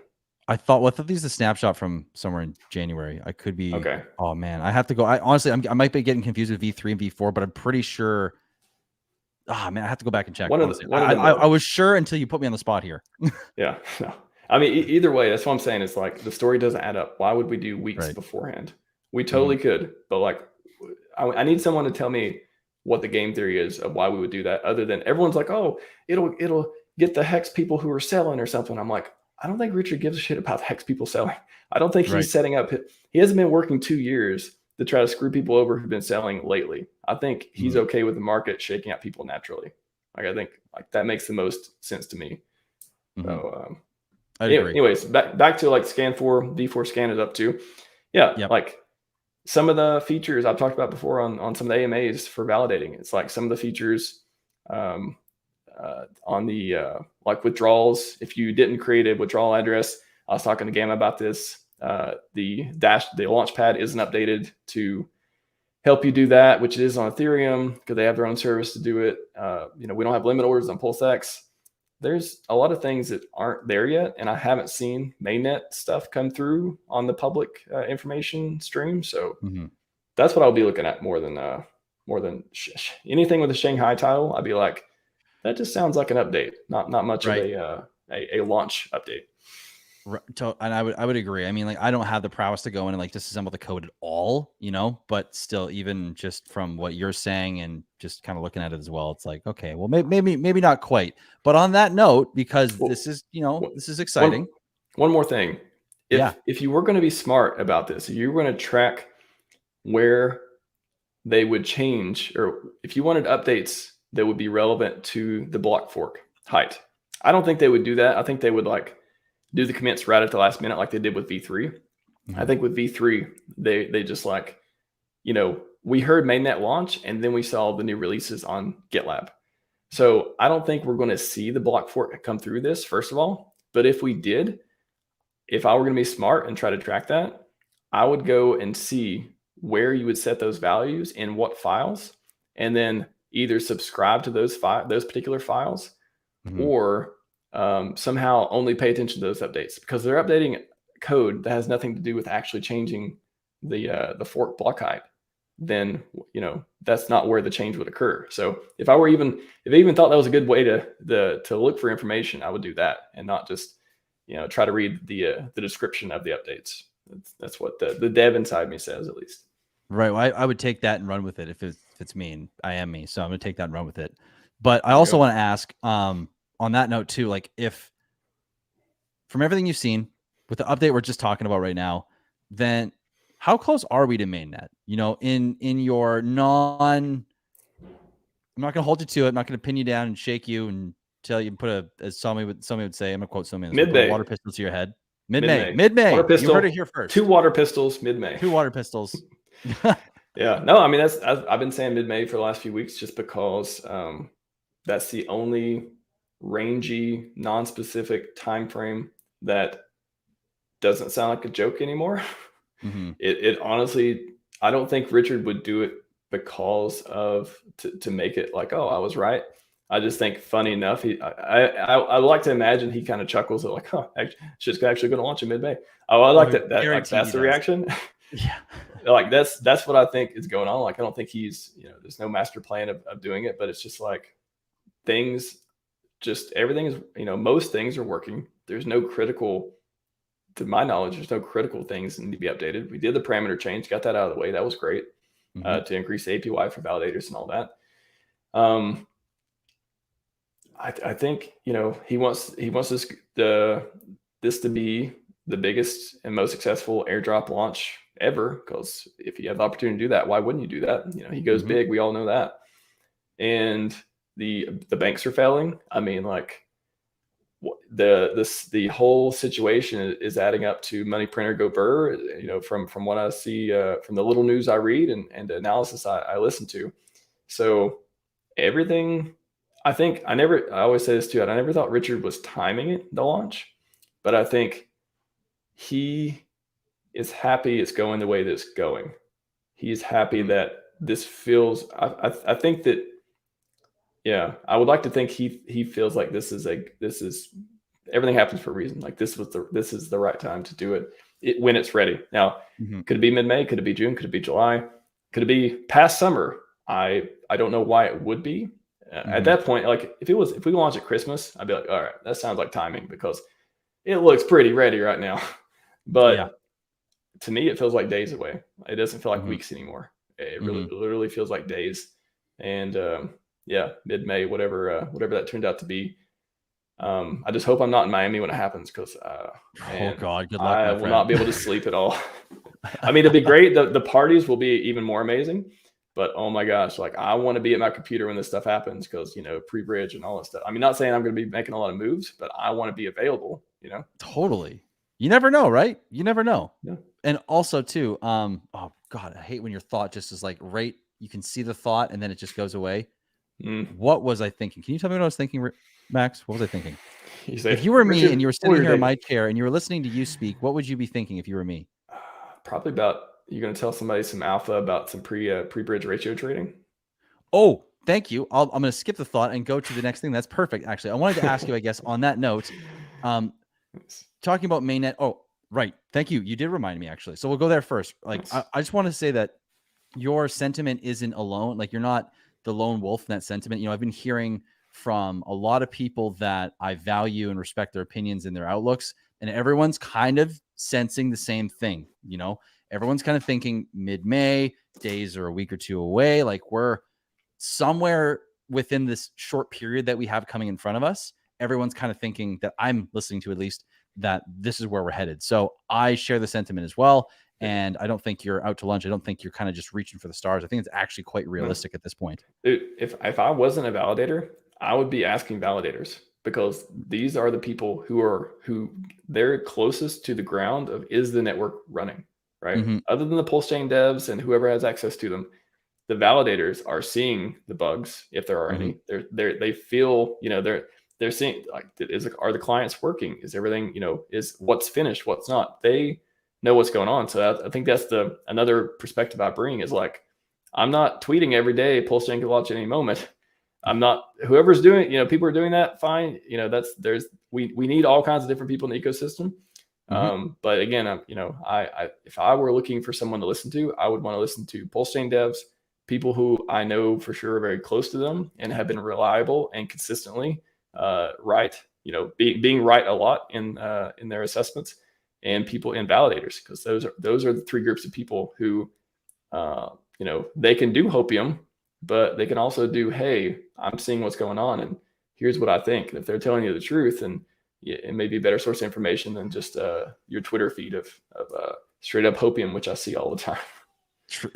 I thought these is a snapshot from somewhere in January. I could be. Okay. Oh man, I have to go. Honestly, I might be getting confused with V3 and V4, but I'm pretty sure. Ah man, I have to go back and check. I was sure until you put me on the spot here. Yeah. No. I mean, either way, that's what I'm saying. It's like the story doesn't add up. Why would we do weeks beforehand? We totally could, but like, I need someone to tell me what the game theory is of why we would do that, other than everyone's like, oh, it'll get the hex people who are selling or something. I'm like, I don't think Richard gives a shit about hex people selling. I don't think he's setting up. He hasn't been working 2 years to try to screw people over who've been selling lately. I think he's okay with the market shaking out people naturally. Like, I think like that makes the most sense to me. So anyways, back to like scan 4, V4 scan is up to. Like some of the features I've talked about before on some of the AMAs for validating. It's like some of the features on the like withdrawals. If you didn't create a withdrawal address, I was talking to Gamma about this. The launch pad isn't updated to help you do that, which it is on Ethereum because they have their own service to do it. We don't have limit orders on PulseX. There's a lot of things that aren't there yet, and I haven't seen mainnet stuff come through on the public information stream. So that's what I'll be looking at more than anything with a Shanghai title. I'd be like, that just sounds like an update, not much of a launch update. And I would agree. I mean, like, I don't have the prowess to go in and like disassemble the code at all, you know, but still, even just from what you're saying and just kind of looking at it as well, it's like, okay, well, maybe not quite. But on that note, because this is, you know, this is exciting. One more thing. If you were going to be smart about this, if you were going to track where they would change, or if you wanted updates that would be relevant to the block fork height, I don't think they would do that. I think they would like do the commits right at the last minute like they did with V3. Mm-hmm. I think with V3, they just like, you know, we heard mainnet launch and then we saw the new releases on GitLab. So I don't think we're going to see the block fork come through this, first of all. But if we did, if I were going to be smart and try to track that, I would go and see where you would set those values in what files, and then either subscribe to those particular files, mm-hmm. or somehow only pay attention to those updates, because they're updating code that has nothing to do with actually changing the fork block height. Then, you know, that's not where the change would occur. So if I even thought that was a good way to look for information, I would do that and not just, you know, try to read the description of the updates. That's what the dev inside me says, at least. Right. Well, I would take that and run with it if it's me, and I am me. So I'm going to take that and run with it. But I also want to ask, on that note too, like, if from everything you've seen with the update we're just talking about right now, then how close are we to mainnet? You know, in your I'm not going to hold you to it. I'm not going to pin you down and shake you and tell you, as somebody would say, I'm going to quote somebody, mid-May. Water pistol to your head. Mid-May. Water pistol. You heard it here first. 2 water pistols, mid-May. 2 water pistols. Yeah. No, I mean, I've been saying mid-May for the last few weeks, just because that's the only rangy, non-specific time frame that doesn't sound like a joke anymore. Mm-hmm. It honestly, I don't think Richard would do it because of to make it like, oh, I was right. I just think, funny enough, I like to imagine he kind of chuckles at like, huh, shit's actually going to launch in mid-May. Oh, I like that. Like, that's the reaction. Yeah. Like that's what I think is going on. Like, I don't think he's, you know, there's no master plan of doing it, but it's just like everything is, you know, most things are working. There's no critical, to my knowledge, there's no critical things that need to be updated. We did the parameter change, got that out of the way. That was great, mm-hmm. To increase the APY for validators and all that. I think, you know, he wants this to be the biggest and most successful airdrop launch ever, because if you have the opportunity to do that, why wouldn't you do that? You know, he goes mm-hmm. big. We all know that. And the banks are failing. I mean, like, the whole situation is adding up to money printer go burr, you know, from what I see, from the little news I read and the analysis I listen to. So everything, I always say this too, I never thought Richard was timing it, the launch, but I think he is happy it's going the way that it's going. He's happy that this feels, I think that, yeah, I would like to think he feels like this is everything happens for a reason. Like, this is the right time to do it when it's ready. Now, mm-hmm. Could it be mid-May? Could it be June? Could it be July? Could it be past summer? I don't know why it would be. Mm-hmm. At that point, like, if we launch at Christmas, I'd be like, all right, that sounds like timing, because it looks pretty ready right now. But yeah, to me, it feels like days away. It doesn't feel like mm-hmm. weeks anymore. It really mm-hmm. literally feels like days. And yeah, mid-May, whatever that turned out to be. I just hope I'm not in Miami when it happens, because oh God, good luck. I will not be able to sleep at all. I mean, it'd be great. The parties will be even more amazing, but oh my gosh, like, I want to be at my computer when this stuff happens, because, you know, pre-bridge and all that stuff. I mean, not saying I'm going to be making a lot of moves, but I want to be available, you know? Totally. You never know, right? You never know. Yeah. And also too, oh God, I hate when your thought just is like, right, you can see the thought and then it just goes away. What was I thinking? Can you tell me what I was thinking, Max? What was I thinking? If you were me and you were sitting here in my chair and you were listening to you speak, what would you be thinking if you were me? Probably about, you're going to tell somebody some alpha about some pre-bridge ratio trading. Oh, thank you. I'm going to skip the thought and go to the next thing. That's perfect. Actually, I wanted to ask you, I guess, on that note, talking about mainnet. Oh, right. Thank you. You did remind me, actually. So we'll go there first. Like, nice. I just want to say that your sentiment isn't alone. Like, you're not the lone wolf in that sentiment. You know, I've been hearing from a lot of people that I value and respect their opinions and their outlooks. And everyone's kind of sensing the same thing. You know, everyone's kind of thinking mid-May, days are a week or two away. Like we're somewhere within this short period that we have coming in front of us. Everyone's kind of thinking, that I'm listening to at least, that this is where we're headed. So I share the sentiment as well. And I don't think you're out to lunch. I don't think you're kind of just reaching for the stars. I think it's actually quite realistic at this point. If I wasn't a validator, I would be asking validators, because these are the people who they're closest to the ground of, is the network running, right? Mm-hmm. Other than the PulseChain devs and whoever has access to them, the validators are seeing the bugs, if there are any. They feel, you know, they're seeing, like, are the clients working? Is everything, you know, is what's finished, what's not? They know what's going on. So I think that's another perspective I bring, is like, I'm not tweeting every day, PulseChain could launch at any moment. I'm not, whoever's doing, you know, people are doing that, fine. You know, we need all kinds of different people in the ecosystem. But again, you know, if I were looking for someone to listen to, I would want to listen to PulseChain devs, people who I know for sure are very close to them and have been reliable and consistently right, you know, being right a lot in their assessments, and people in validators, because those are the three groups of people who, you know, they can do hopium, but they can also do, hey, I'm seeing what's going on, and here's what I think. And if they're telling you the truth, and it may be a better source of information than just your Twitter feed of straight up hopium, which I see all the time.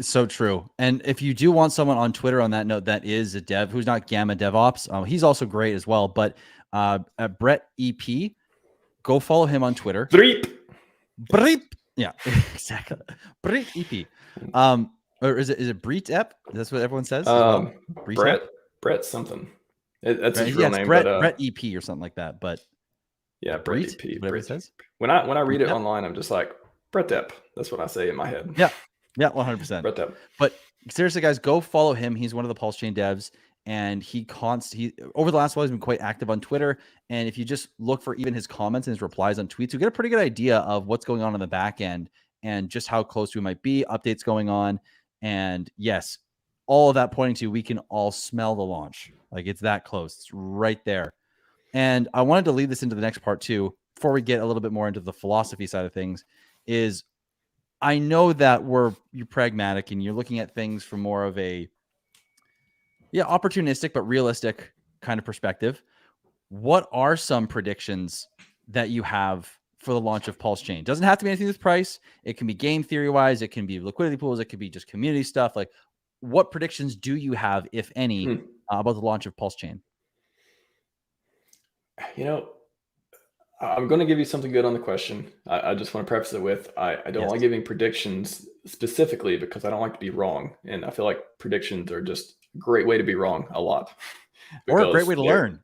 So true. And if you do want someone on Twitter, on that note, that is a dev who's not Gamma DevOps, he's also great as well. But Brett EP, go follow him on Twitter. Breep. Yeah, exactly. Brett EP. Or is it Breet Ep? That's what everyone says. Well? Brett something. That's his real name. Brett EP or something like that. But yeah, Brett EP. Whatever it says. When I read it online, I'm just like, Brett Ep. That's what I say in my head. Yeah. Yeah, 100%. Brett Ep. But seriously, guys, go follow him. He's one of the PulseChain devs, and he over the last while, he's been quite active on Twitter. And if you just look for even his comments and his replies on tweets, you get a pretty good idea of what's going on in the back end and just how close we might be, updates going on. And yes, all of that pointing to, we can all smell the launch. Like, it's that close. It's right there. And I wanted to lead this into the next part too, before we get a little bit more into the philosophy side of things, is I know that you're pragmatic and you're looking at things from more of a opportunistic but realistic kind of perspective. What are some predictions that you have for the launch of PulseChain? Doesn't have to be anything with price. It can be game theory wise. It can be liquidity pools. It could be just community stuff. Like, what predictions do you have, if any, about the launch of PulseChain? You know, I'm going to give you something good on the question. I just want to preface it with, I don't like giving predictions specifically, because I don't like to be wrong. And I feel like predictions are just a great way to be wrong a lot. Or a great way to learn.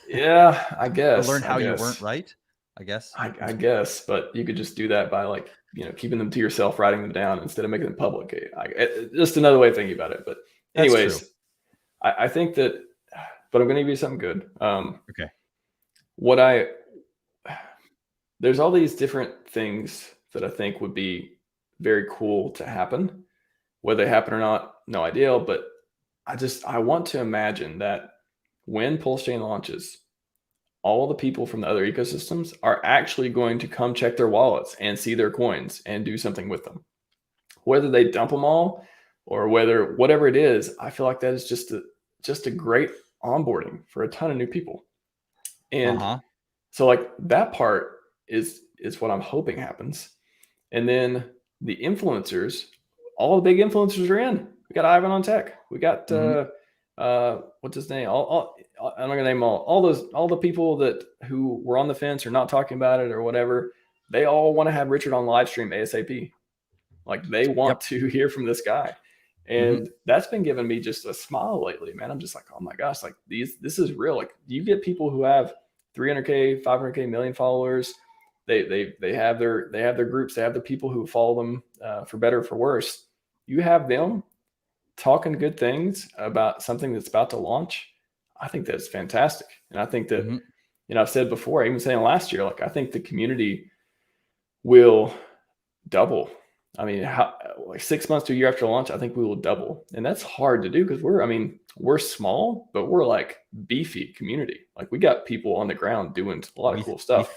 Yeah, I guess. To learn how you weren't right, I guess. I guess, but you could just do that by, like, you know, keeping them to yourself, writing them down instead of making them public. Just another way of thinking about it. But anyways, I think that, but I'm going to give you something good. Okay. There's all these different things that I think would be very cool to happen. Whether they happen or not, no idea. But I want to imagine that when PulseChain launches, all the people from the other ecosystems are actually going to come check their wallets and see their coins and do something with them. Whether they dump them all or whatever it is, I feel like that is just a great onboarding for a ton of new people. And so, like, that part is what I'm hoping happens. And then the influencers, all the big influencers are in. We got Ivan on Tech. We got what's his name? I'm not gonna name all the people who were on the fence or not talking about it or whatever. They all want to have Richard on live stream ASAP. Like, they want to hear from this guy. And that's been giving me just a smile lately, man. I'm just like, oh my gosh, like, this is real. Like, you get people who have 300K, 500K, million followers. They have their groups. They have the people who follow them for better or for worse. You have them talking good things about something that's about to launch. I think that's fantastic. And I think that, you know, I've said before, I even saying last year, like, I think the community will double I mean, like 6 months to a year after launch, I think we will double. And that's hard to do because we're small, but we're like beefy community. Like we got people on the ground doing a lot of cool stuff.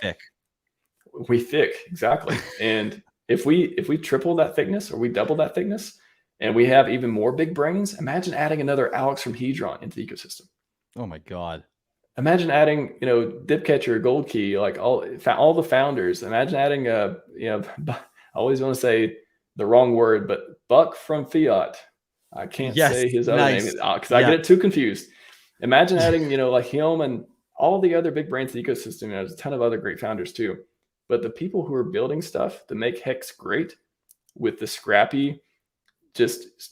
We thick, exactly. And if we triple that thickness or we double that thickness and we have even more big brains, imagine adding another Alex from Hedron into the ecosystem. Oh my God. Imagine adding, Dipcatcher, Gold Key, like all the founders. Imagine adding I always want to say the wrong word, but Buck from Fiat. I can't say his other name because I get it too confused. Imagine adding, like him and all the other big brains in the ecosystem. There's a ton of other great founders too. But the people who are building stuff to make Hex great with the scrappy, just,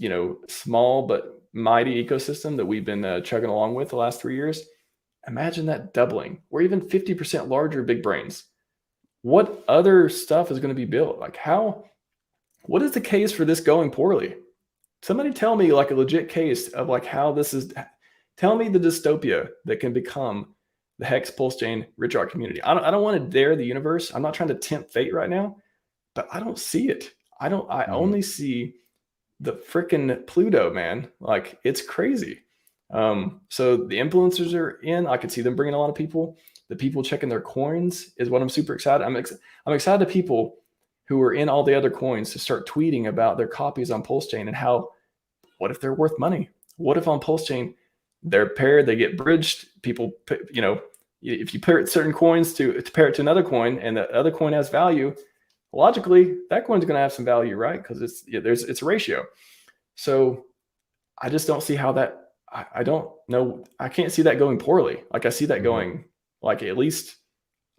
small but mighty ecosystem that we've been chugging along with the last 3 years, imagine that doubling or even 50% larger big brains. What other stuff is going to be built? Like what is the case for this going poorly? Somebody tell me like a legit case of like how this is, tell me the dystopia that can become the Hex PulseChain Rich community. I don't want to dare the universe. I'm not trying to tempt fate right now, but I don't see it. I only see the freaking Pluto, man. Like it's crazy. So the influencers are in. I could see them bringing a lot of people. The people checking their coins is what I'm super excited. I'm excited to people who are in all the other coins to start tweeting about their copies on PulseChain and what if they're worth money? What if on PulseChain they're paired, they get bridged? People, if you pair certain coins to pair it to another coin and the other coin has value, logically that coin's going to have some value, right? Because it's a ratio. So I just don't see how that. I don't know. I can't see that going poorly. Like I see that going like at least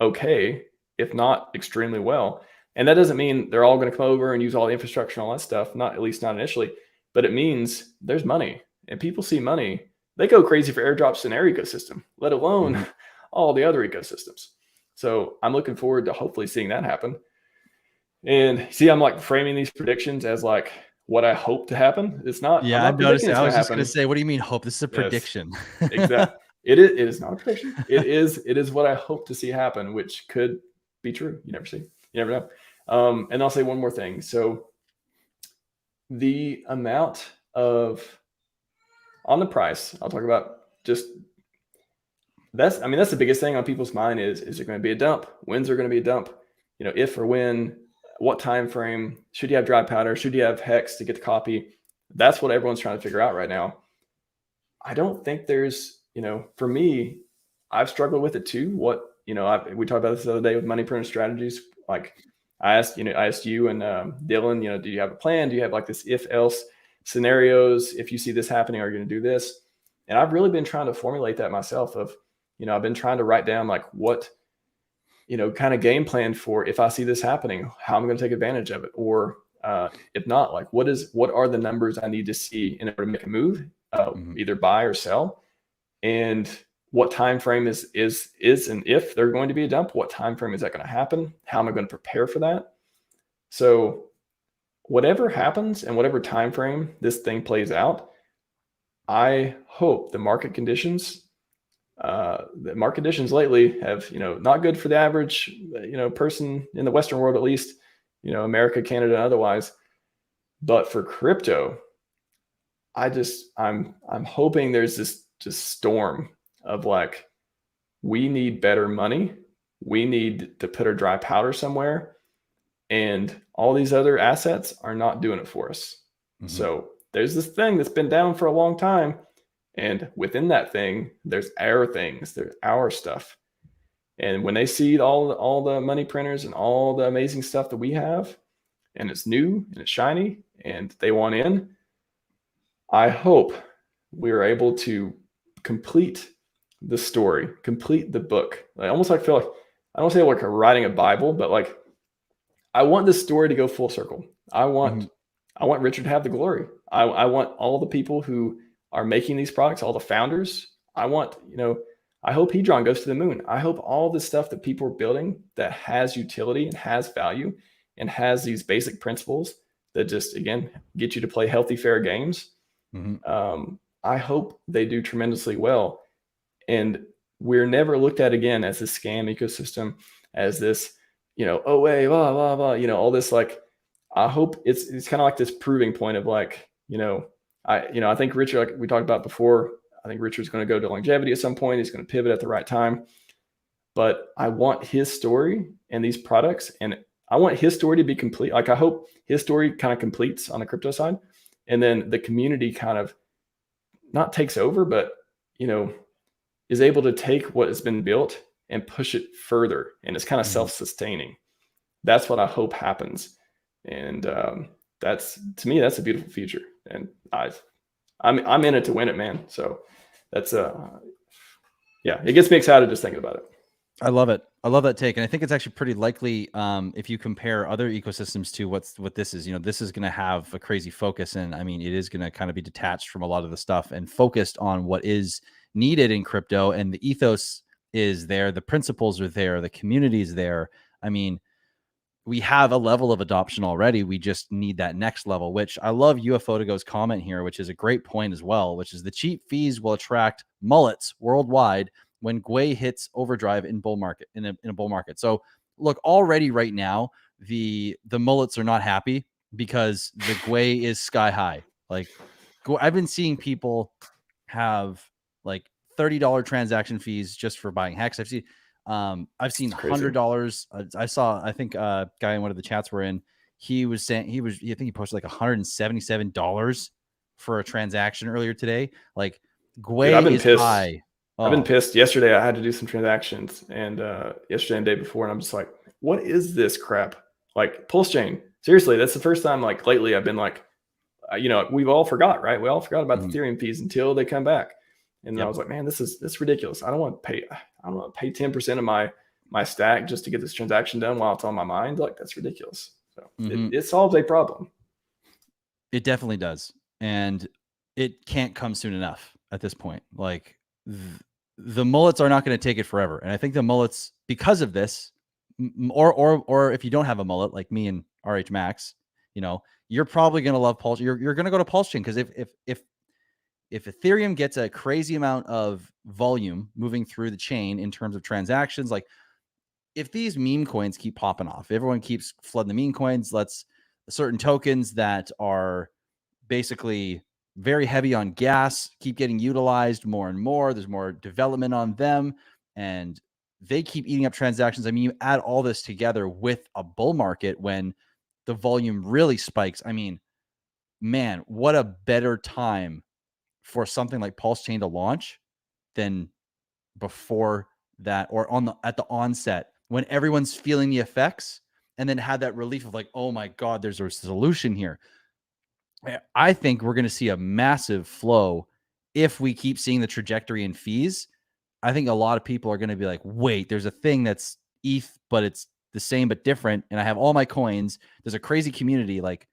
okay, if not extremely well. And that doesn't mean they're all going to come over and use all the infrastructure and all that stuff. At least not initially. But it means there's money and people see money. They go crazy for airdrops in their ecosystem, let alone all the other ecosystems. So I'm looking forward to hopefully seeing that happen. And see, I'm like framing these predictions as like what I hope to happen. It's not. Yeah, I noticed. I was just going to say, what do you mean hope? This is a prediction. Exactly. It is not a prediction. It is what I hope to see happen, which could be true. You never know. And I'll say one more thing. So the amount on the price, I'll talk about just that's the biggest thing on people's mind is there going to be a dump? When's there going to be a dump? If or when, what time frame? Should you have dry powder? Should you have Hex to get the copy? That's what everyone's trying to figure out right now. I don't think there's, for me, I've struggled with it too. We talked about this the other day with money printer strategies. Like I asked you and Dylan, do you have a plan? Do you have like this if else scenarios? If you see this happening, are you going to do this? And I've really been trying to formulate that myself I've been trying to write down like what, kind of game plan for if I see this happening, how I'm going to take advantage of it. Or if not, like what are the numbers I need to see in order to make a move, either buy or sell, and what time frame is and if they're going to be a dump, what time frame is that going to happen? How am I going to prepare for that? So whatever happens and whatever time frame this thing plays out, I hope the market conditions lately have, not good for the average, person in the Western world, at least, America, Canada, and otherwise. But for crypto, I'm hoping there's this just storm of like, we need better money. We need to put our dry powder somewhere, and all these other assets are not doing it for us. So there's this thing that's been down for a long time. And within that thing, there's our things, there's our stuff. And when they see all the money printers and all the amazing stuff that we have, and it's new and it's shiny and they want in, I hope we are able to complete the story, complete the book. I almost like feel like, I don't say like writing a Bible, but like I want this story to go full circle. I want Richard to have the glory. I want all the people who are making these products, all the founders. I want, I hope Hedron goes to the moon. I hope all the stuff that people are building that has utility and has value and has these basic principles that just, again, get you to play healthy, fair games. I hope they do tremendously well. And we're never looked at again as a scam ecosystem, as this, oh, wait, blah, blah, blah, all this, like, I hope it's kind of like this proving point of like, I think Richard, like we talked about before, I think Richard's going to go to longevity at some point. He's going to pivot at the right time. But I want his story and these products, and I want his story to be complete. Like I hope his story kind of completes on the crypto side, and then the community kind of not takes over, but is able to take what has been built and push it further, and it's kind of self-sustaining. That's what I hope happens, and that's, to me, that's a beautiful future, and I'm in it to win it, man. So that's yeah, it gets me excited just thinking about it. I love it. I love that take. And I think it's actually pretty likely, if you compare other ecosystems to what this is, this is going to have a crazy focus. And I mean, it is going to kind of be detached from a lot of the stuff and focused on what is needed in crypto. And the ethos is there. The principles are there. The community is there. I mean, we have a level of adoption already. We just need that next level, which I love UFO to go's comment here, which is a great point as well, which is the cheap fees will attract mullets worldwide when Gwei hits overdrive in bull market in a bull market. So look, already right now, the mullets are not happy because the Gwei is sky high. Like I've been seeing people have like $30 transaction fees just for buying hex. I've seen $100. I think a guy in one of the chats we're in, he was saying I think he posted like $177 for a transaction earlier today. Like Gwei Dude, is pissed. high. I've been pissed. Yesterday, I had to do some transactions, and yesterday and the day before, and I'm just like, what is this crap? Like PulseChain. Seriously, that's the first time like lately I've been like, we've all forgot, right? We all forgot about the Ethereum fees until they come back. And I was like, man, this is ridiculous. I don't want to pay 10% of my stack just to get this transaction done while it's on my mind. Like, that's ridiculous. So it solves a problem. It definitely does. And it can't come soon enough at this point. Like the mullets are not going to take it forever. And I think the mullets, because of this, or if you don't have a mullet like me and RHMax, you're probably going to love Pulse. You're going to go to PulseChain because if Ethereum gets a crazy amount of volume moving through the chain in terms of transactions, like if these meme coins keep popping off, everyone keeps flooding the meme coins, certain tokens that are basically very heavy on gas keep getting utilized more and more. There's more development on them and they keep eating up transactions. I mean, you add all this together with a bull market when the volume really spikes. I mean, man, what a better time for something like PulseChain to launch than before that, or at the onset when everyone's feeling the effects and then had that relief of like, oh my God, there's a solution here. I think we're going to see a massive flow if we keep seeing the trajectory in fees. I think a lot of people are going to be like, wait, there's a thing that's ETH, but it's the same but different. And I have all my coins. There's a crazy community. Like,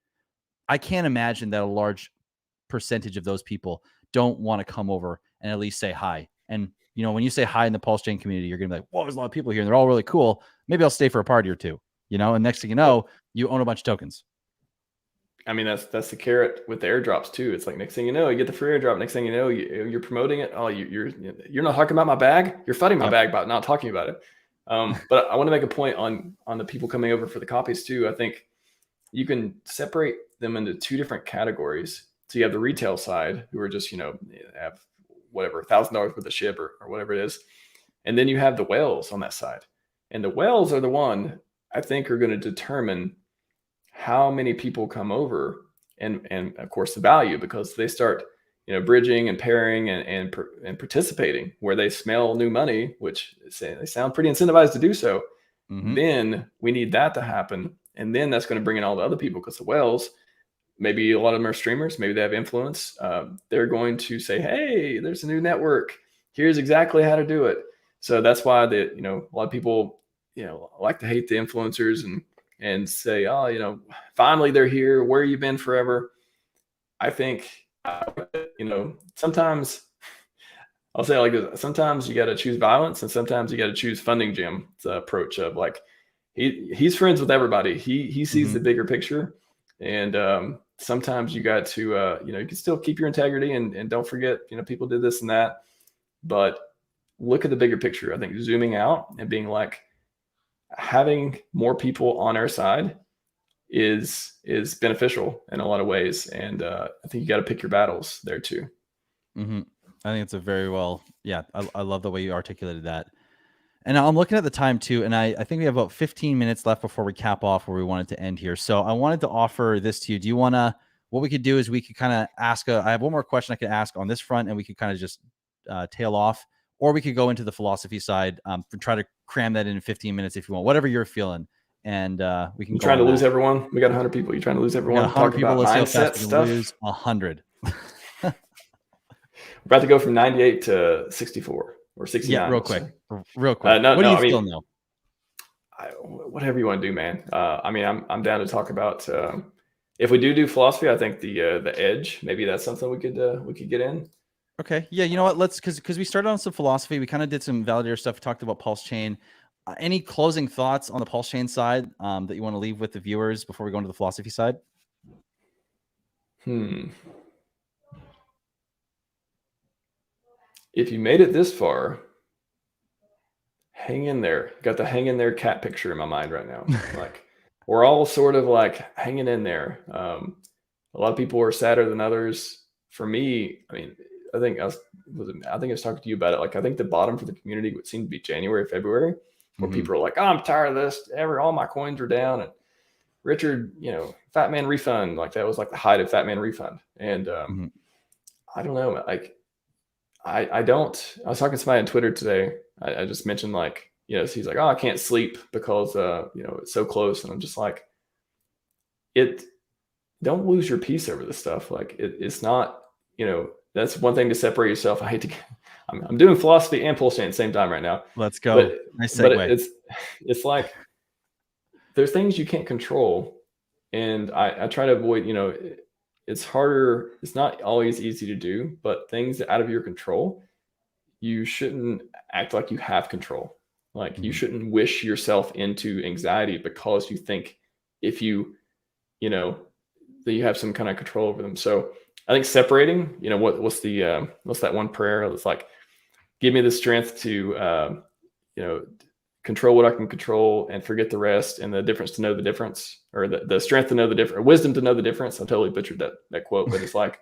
I can't imagine that a large percentage of those people don't want to come over and at least say hi. And, when you say hi in the PulseChain community, you're going to be like, whoa, there's a lot of people here and they're all really cool. Maybe I'll stay for a party or two, and next thing you know, you own a bunch of tokens. I mean, that's the carrot with the airdrops too. It's like next thing you know, you get the free airdrop. Next thing you know, you're promoting it. Oh, you're not talking about my bag. You're fighting my bag about not talking about it. But I want to make a point on the people coming over for the copies too. I think you can separate them into two different categories. So you have the retail side who are just have whatever $1,000 worth of ship or whatever it is, and then you have the whales on that side. And the whales are the one I think are going to determine how many people come over and of course the value, because they start bridging and pairing and participating where they smell new money, which they sound pretty incentivized to do so. Then we need that to happen, and then that's going to bring in all the other people, because the whales, maybe a lot of them are streamers, maybe they have influence. They're going to say, hey, there's a new network, here's exactly how to do it. So that's why a lot of people like to hate the influencers and say, oh, finally they're here. Where you been forever? I think, sometimes I'll say it like this. Sometimes you got to choose violence, and sometimes you got to choose funding Jim. The approach of like, he's friends with everybody. He sees the bigger picture. And sometimes you got to, you can still keep your integrity and don't forget, people did this and that, but look at the bigger picture. I think zooming out and being like, having more people on our side is beneficial in a lot of ways. And I think you got to pick your battles there too. Mm-hmm. I think it's a very well, yeah, I love the way you articulated that. And I'm looking at the time too, and I think we have about 15 minutes left before we cap off where we wanted to end here. So I wanted to offer this to you. Do you want to, what we could do is we could kind of ask, I have one more question I could ask on this front, and we could kind of just tail off, or we could go into the philosophy side and try to cram that in 15 minutes if you want, whatever you're feeling. And we can You go trying to lose that. everyone? We got 100 people. You trying to lose everyone? 100 people. Let's see how fast we can stuff. lose 100. We're about to go from 98 to 64 or 69. Yeah, real quick. So. Real quick. What do you feel now? Whatever you want to do, man. I mean, I'm down to talk about. If we do philosophy, I think the edge, maybe that's something we could get in. Okay. Yeah. You know what? Let's, because we started on some philosophy. We kind of did some validator stuff. We talked about PulseChain. Any closing thoughts on the PulseChain side that you want to leave with the viewers before we go into the philosophy side? If you made it this far, hang in there. Got the hang in there cat picture in my mind right now. Like, we're all sort of like hanging in there. A lot of people are sadder than others. For me, I mean, I think I was talking to you about it. Like, I think the bottom for the community would seem to be January, February, where people are like, oh, I'm tired of this. All my coins are down. And Richard, Fat Man Refund. Like, that was like the height of Fat Man Refund. And I don't know. Like, I was talking to somebody on Twitter today. I just mentioned, like, he's like, oh, I can't sleep because, it's so close. And I'm just like, don't lose your peace over this stuff. Like, it's not, that's one thing to separate yourself. I'm doing philosophy and PulseChain at the same time right now. Let's go. Nice segue. But it's like, there's things you can't control. And I try to avoid, it's harder. It's not always easy to do, but things out of your control, you shouldn't act like you have control. Like, you shouldn't wish yourself into anxiety because you think if you, that you have some kind of control over them. So I think separating, what's that one prayer that's like, give me the strength to, control what I can control and forget the rest, and the difference to know the difference, or the strength to know the difference, or wisdom to know the difference. I totally butchered that quote, but it's like,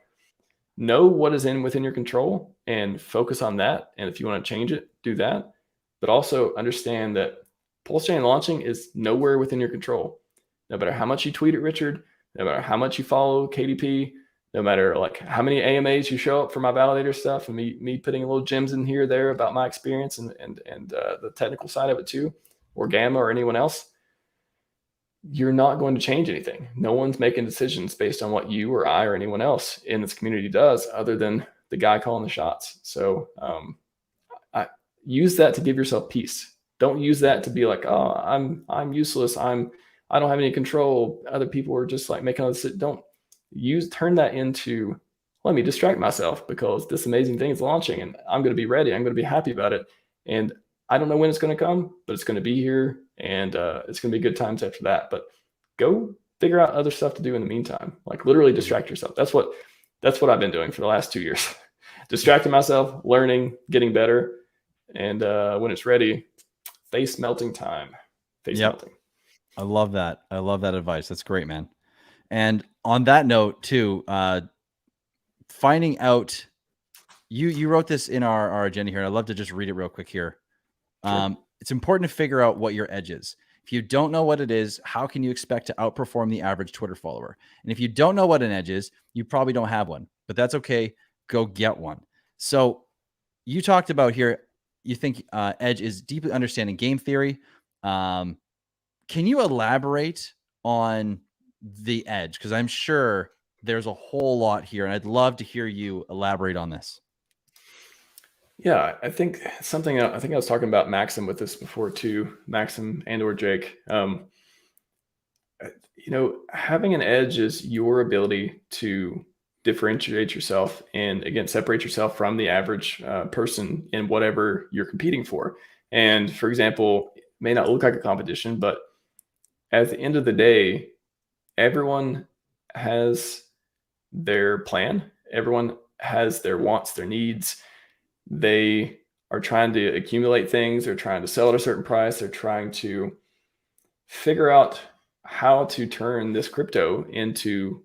know what is within your control and focus on that. And if you want to change it, do that. But also understand that PulseChain launching is nowhere within your control. No matter how much you tweet at Richard, no matter how much you follow KDP, no matter like how many AMAs you show up for my validator stuff, and me putting little gems in here or there about my experience and the technical side of it too, or Gamma or anyone else, you're not going to change anything. No one's making decisions based on what you or I or anyone else in this community does, other than the guy calling the shots. So I use that to give yourself peace. Don't use that to be like, oh, I'm useless. I don't have any control. Other people are just like making all this. Don't turn that into, let me distract myself because this amazing thing is launching and I'm going to be ready. I'm going to be happy about it. And I don't know when it's going to come, but it's going to be here, and it's going to be good times after that. But go figure out other stuff to do in the meantime. Like, literally distract yourself. That's what I've been doing for the last 2 years. Distracting myself, learning, getting better. And when it's ready, face melting time. Melting. I love that. I love that advice. That's great, man. And on that note too, finding out, you wrote this in our agenda here, and I'd love to just read it real quick here. Sure. It's important to figure out what your edge is. If you don't know what it is, how can you expect to outperform the average Twitter follower? And if you don't know what an edge is, you probably don't have one, but that's okay. Go get one. So you talked about here, you think edge is deeply understanding game theory. Can you elaborate on the edge? Because I'm sure there's a whole lot here, and I'd love to hear you elaborate on this. Yeah, I think I was talking about Maxim with this before too, Maxim and/or Jake. Having an edge is your ability to differentiate yourself and, again, separate yourself from the average person in whatever you're competing for. And for example, it may not look like a competition, but at the end of the day, everyone has their plan. Everyone has their wants, their needs. They are trying to accumulate things. They're trying to sell at a certain price. They're trying to figure out how to turn this crypto into,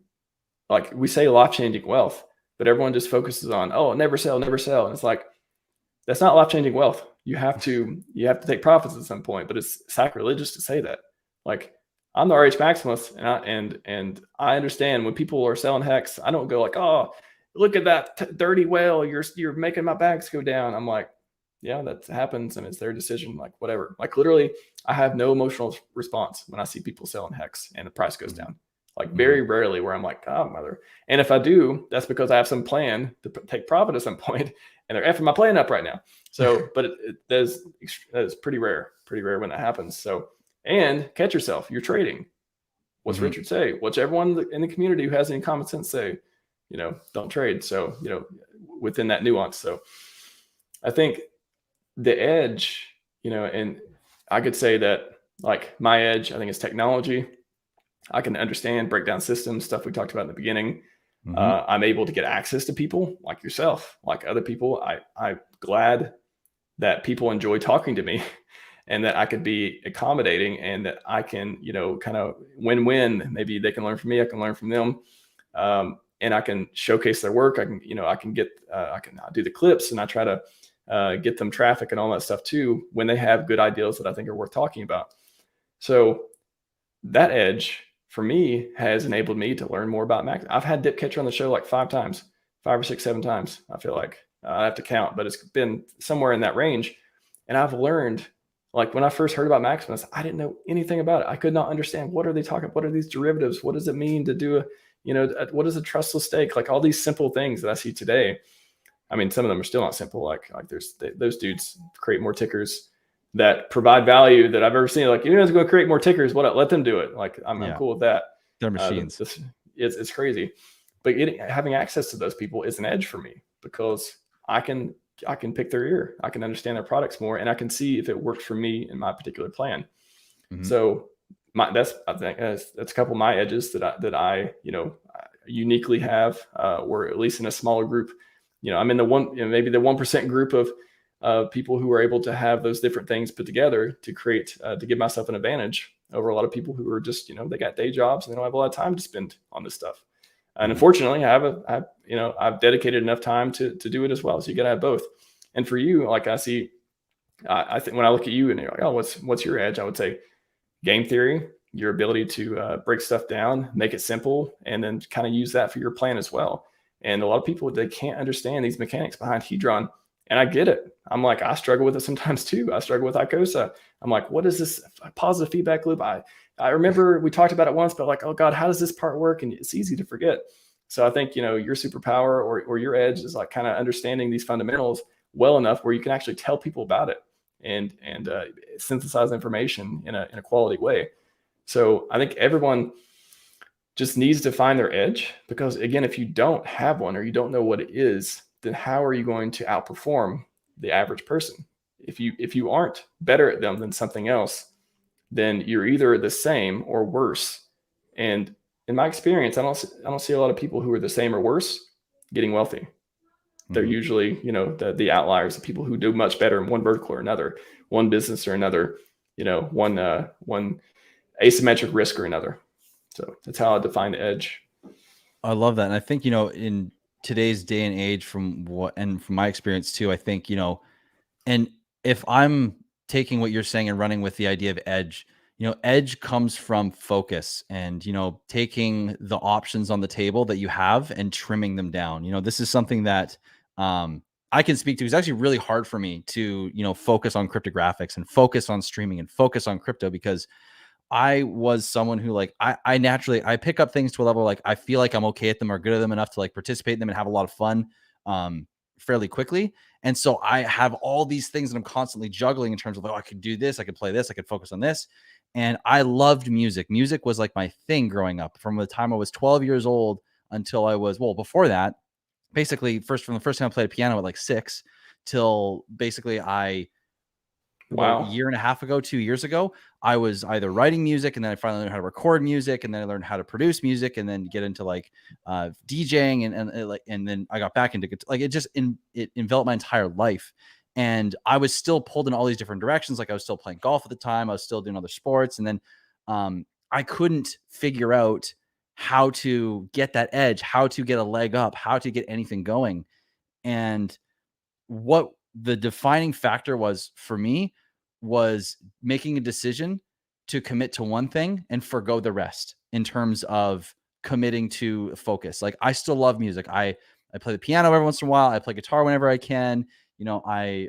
like, we say life-changing wealth, but everyone just focuses on, oh, never sell, never sell. And it's like, that's not life-changing wealth. You have to take profits at some point, but it's sacrilegious to say that. Like, I'm the RH maximalist, and I understand when people are selling hex, I don't go like, oh, look at that dirty whale, you're making my bags go down. I'm like, yeah, that happens, and it's their decision, like whatever. Like, literally, I have no emotional response when I see people selling hex and the price goes down. Like, very rarely where I'm like, oh, mother. And if I do, that's because I have some plan to take profit at some point, and they're effing my plan up right now. So, but that is pretty rare when that happens. So, and catch yourself, you're trading. What's Richard say? What's everyone in the community who has any common sense say? Don't trade. So, within that nuance. So I think the edge, and I could say that, like, my edge, I think, is technology. I can understand, break down systems, stuff we talked about in the beginning. I'm able to get access to people like yourself, like other people. I'm glad that people enjoy talking to me and that I could be accommodating, and that I can, kind of win-win. Maybe they can learn from me, I can learn from them. And I can showcase their work. I can do the clips, and I try to get them traffic and all that stuff too, when they have good ideas that I think are worth talking about. So that edge for me has enabled me to learn more about Max. I've had Dip Catcher on the show like 5 or 6, 7 times. I feel like I have to count, but it's been somewhere in that range. And I've learned, like, when I first heard about Maximus, I didn't know anything about it. I could not understand, what are they talking? What are these derivatives? What does it mean to do what is a trustless stake? Like, all these simple things that I see today. I mean, some of them are still not simple. Like those dudes create more tickers that provide value that I've ever seen. Like, you guys go create more tickers. Let them do it. Like, I'm cool with that. They're machines. It's crazy, but having access to those people is an edge for me, because I can pick their ear. I can understand their products more, and I can see if it works for me in my particular plan. So that's a couple of my edges that I uniquely have, or at least in a smaller group. I'm in the maybe the 1% group of people who are able to have those different things put together to create, to give myself an advantage over a lot of people who are just, they got day jobs and they don't have a lot of time to spend on this stuff. And unfortunately, I've dedicated enough time to do it as well. So you got to have both. And for you, like, I think when I look at you and you're like, oh, what's your edge? I would say game theory, your ability to break stuff down, make it simple, and then kind of use that for your plan as well. And a lot of people, they can't understand these mechanics behind Hedron. And I get it. I'm like, I struggle with it sometimes too. I struggle with ICOSA. I'm like, what is this positive feedback loop? I remember we talked about it once, but like, oh God, how does this part work? And it's easy to forget. So I think, your superpower or your edge is like kind of understanding these fundamentals well enough where you can actually tell people about it and synthesize information in a quality way. So I think everyone just needs to find their edge, because again, if you don't have one or you don't know what it is, then how are you going to outperform the average person? If you aren't better at them than something else, then you're either the same or worse. And in my experience, I don't see a lot of people who are the same or worse getting wealthy. They're usually, the outliers, the people who do much better in one vertical or another, one business or another, one asymmetric risk or another. So that's how I define the edge. I love that. And I think, in today's day and age, from my experience too, I think, and if I'm taking what you're saying and running with the idea of edge, edge comes from focus and, taking the options on the table that you have and trimming them down. This is something that I can speak to. It's actually really hard for me to, focus on cryptographics and focus on streaming and focus on crypto, because I was someone who, like, I naturally, I pick up things to a level, like, I feel like I'm okay at them or good at them enough to, like, participate in them and have a lot of fun fairly quickly. And so I have all these things that I'm constantly juggling in terms of, I could do this, I could play this, I could focus on this. And I loved music. Music was like my thing growing up from the time I was 12 years old until I was, before that, basically from the first time I played piano at like 6 till basically about a year and a half ago, 2 years ago, I was either writing music, and then I finally learned how to record music, and then I learned how to produce music, and then get into like DJing, and then I got back into, like, it enveloped my entire life. And I was still pulled in all these different directions. Like, I was still playing golf at the time, I was still doing other sports, and then I couldn't figure out how to get that edge, how to get a leg up, how to get anything going. And what the defining factor was for me was making a decision to commit to one thing and forgo the rest in terms of committing to focus. Like, I still love music. I play the piano every once in a while. I play guitar whenever I can. I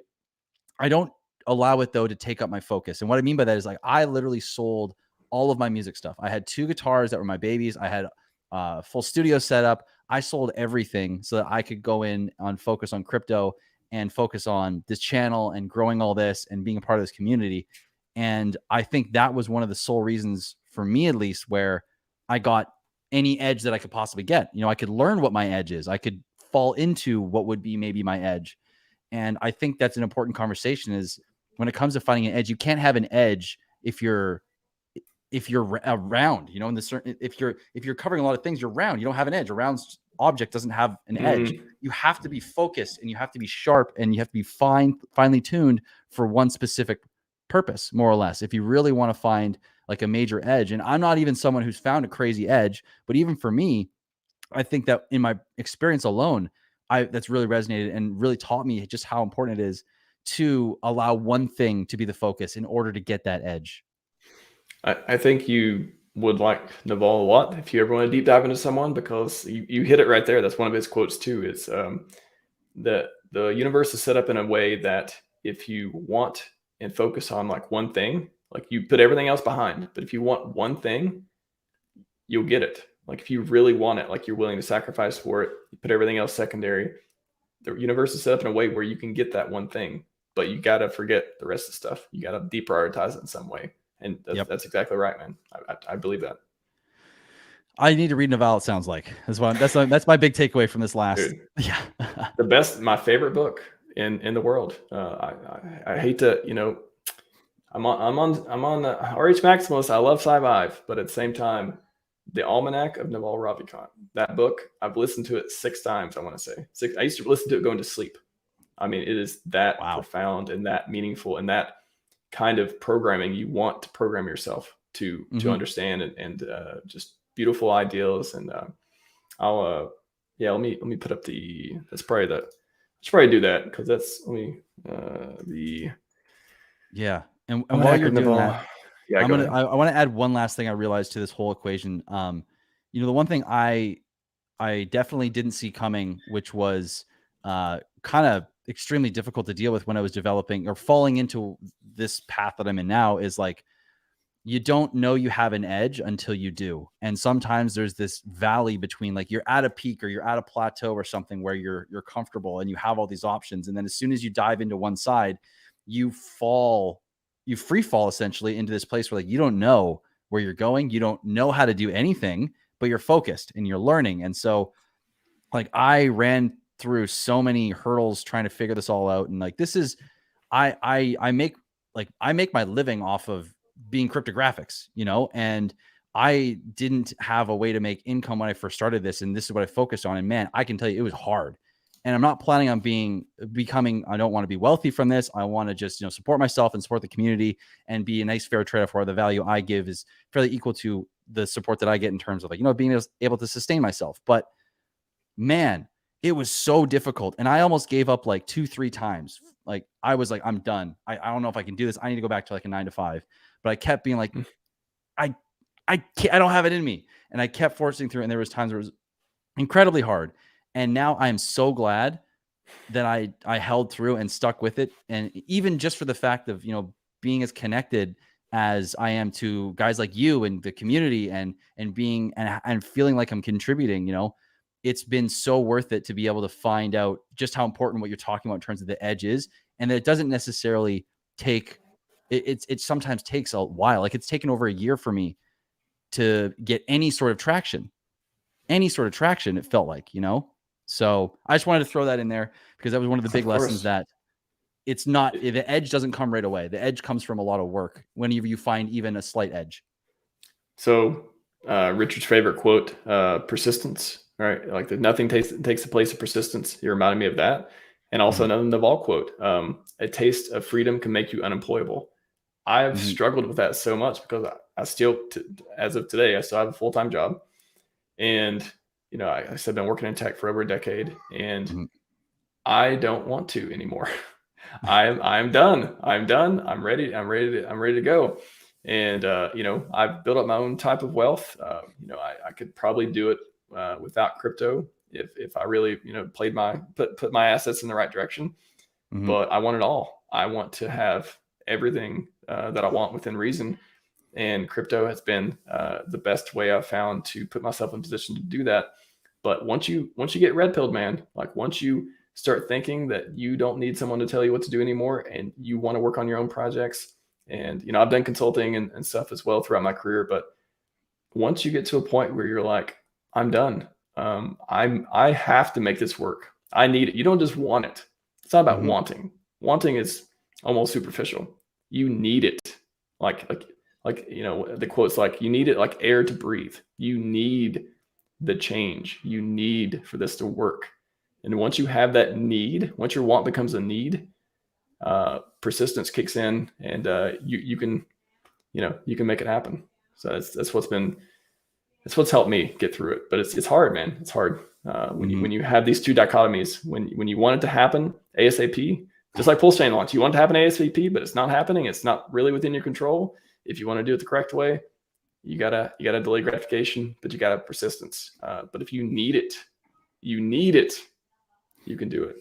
don't allow it though to take up my focus. And what I mean by that is, like, I literally sold all of my music stuff. I had 2 guitars that were my babies. I had a full studio setup. I sold everything so that I could go in on focus on crypto and focus on this channel and growing all this and being a part of this community. And I think that was one of the sole reasons, for me at least, where I got any edge that I could possibly get. I could learn what my edge is. I could fall into what would be maybe my edge. And I think that's an important conversation, is when it comes to finding an edge, you can't have an edge if you're around, in the certain, if you're covering a lot of things, you're round, you don't have an edge. A round object doesn't have an edge. You have to be focused, and you have to be sharp, and you have to be finely tuned for one specific purpose, more or less, if you really want to find like a major edge. And I'm not even someone who's found a crazy edge, but even for me, I think that in my experience alone, that's really resonated and really taught me just how important it is to allow one thing to be the focus in order to get that edge. I think you would like Naval a lot if you ever want to deep dive into someone, because you hit it right there. That's one of his quotes too, is the universe is set up in a way that if you want and focus on like one thing, like, you put everything else behind, but if you want one thing, you'll get it. Like, if you really want it, like, you're willing to sacrifice for it, you put everything else secondary. The universe is set up in a way where you can get that one thing, but you got to forget the rest of the stuff. You got to deprioritize it in some way. And that's exactly right, man. I believe that. I need to read Naval, it sounds like. That's my big takeaway from this last. Dude, yeah. My favorite book in the world. I hate to, I'm on RH Maximalist. I love Scivive, but at the same time, The Almanac of Naval Ravikant. That book, I've listened to it 6 times. I want to say 6. I used to listen to it going to sleep. I mean, it is that profound and that meaningful, and that kind of programming you want to program yourself to understand, and just beautiful ideals. And let me put up let's probably do that, because that's and while you're doing that, I want to add one last thing I realized to this whole equation. The one thing I definitely didn't see coming, which was kind of extremely difficult to deal with when I was developing or falling into this path that I'm in now, is like, you don't know you have an edge until you do. And sometimes there's this valley between, like, you're at a peak or you're at a plateau or something where you're comfortable and you have all these options. And then as soon as you dive into one side, you free fall essentially into this place where, like, you don't know where you're going. You don't know how to do anything, but you're focused and you're learning. And so, like, I ran through so many hurdles trying to figure this all out. And like, this is, I make my living off of being cryptographics, and I didn't have a way to make income when I first started this. And this is what I focused on. And man, I can tell you, it was hard. And I'm not planning on becoming, I don't want to be wealthy from this. I want to just, support myself and support the community and be a nice, fair trade-off where the value I give is fairly equal to the support that I get in terms of, like, being able to sustain myself. But man, it was so difficult. And I almost gave up like 2-3 times. Like, I was like, I'm done. I don't know if I can do this. I need to go back to like a 9-to-5. But I kept being like, I can't, I don't have it in me. And I kept forcing through. And there was times where it was incredibly hard. And now I'm so glad that I held through and stuck with it. And even just for the fact of, being as connected as I am to guys like you and the community, and being and feeling like I'm contributing, it's been so worth it to be able to find out just how important what you're talking about in terms of the edge is. And that it doesn't necessarily take, it sometimes takes a while. Like, it's taken over a year for me to get any sort of traction, it felt like, So I just wanted to throw that in there, because that was one of the big lessons, that it's not, the edge doesn't come right away. The edge comes from a lot of work whenever you find even a slight edge. So Richard's favorite quote, persistence, right? Like, nothing takes the place of persistence. You reminded me of that. And also another Naval quote, a taste of freedom can make you unemployable. I've struggled with that so much, because I still, as of today, I still have a full-time job. And, you know, I said, I've been working in tech for over a decade, and I don't want to anymore. I'm done. I'm done. I'm ready. I'm ready to go. And, you know, I've built up my own type of wealth. You know, I could probably do it without crypto if I really, you know, put my assets in the right direction. But I want it all. I want to have everything that I want within reason. And crypto has been the best way I've found to put myself in position to do that. But once you get red pilled, man, like once you start thinking that you don't need someone to tell you what to do anymore, and you want to work on your own projects. And, you know, I've done consulting and stuff as well throughout my career. But once you get to a point where you're like, I'm done. I have to make this work. I need it. You don't just want it. It's not about wanting. Wanting is almost superficial. You need it. Like, you know, the quote's like, you need it like air to breathe. You need the change. You need for this to work. And once you have that need, once your want becomes a need, persistence kicks in, and you can make it happen. So that's what's helped me get through it. But it's hard, man. It's hard when you have these two dichotomies. When you want it to happen ASAP, just like PulseChain launch, you want it to happen ASAP, but it's not happening. It's not really within your control. If you want to do it the correct way, you gotta delay gratification, but you gotta have persistence. But if you need it, you can do it.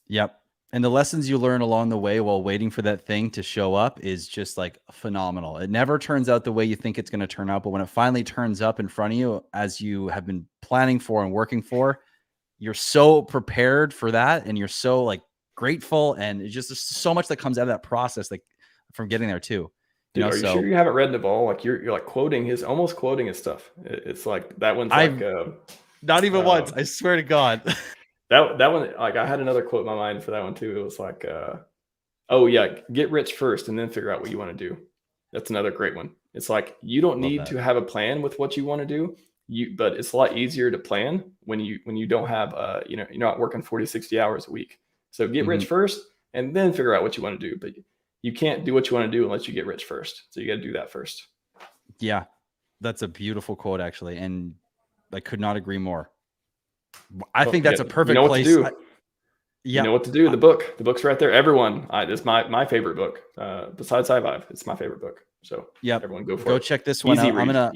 Yep. And the lessons you learn along the way while waiting for that thing to show up is just like phenomenal. It never turns out the way you think it's going to turn out, but when it finally turns up in front of you, as you have been planning for and working for, you're so prepared for that, and you're so like grateful, and it's just so much that comes out of that process, like from getting there too. Dude, are you sure you haven't read Naval? Like you're like almost quoting his stuff. It's like that one's like not even once. I swear to God. That one, like I had another quote in my mind for that one too. It was like, oh yeah, get rich first and then figure out what you want to do. That's another great one. It's like, you don't need to have a plan with what you want to do. But it's a lot easier to plan when you don't have, you know, you're not working 40, 60 hours a week. So get rich first and then figure out what you want to do. But you can't do what you want to do unless you get rich first. So you got to do that first. Yeah, that's a beautiful quote, actually. And I could not agree more. I think that's a perfect place. You know what to do. The book's right there. Everyone, it's my favorite book. Besides Scivive, it's my favorite book. So yeah, everyone go check this one out. I'm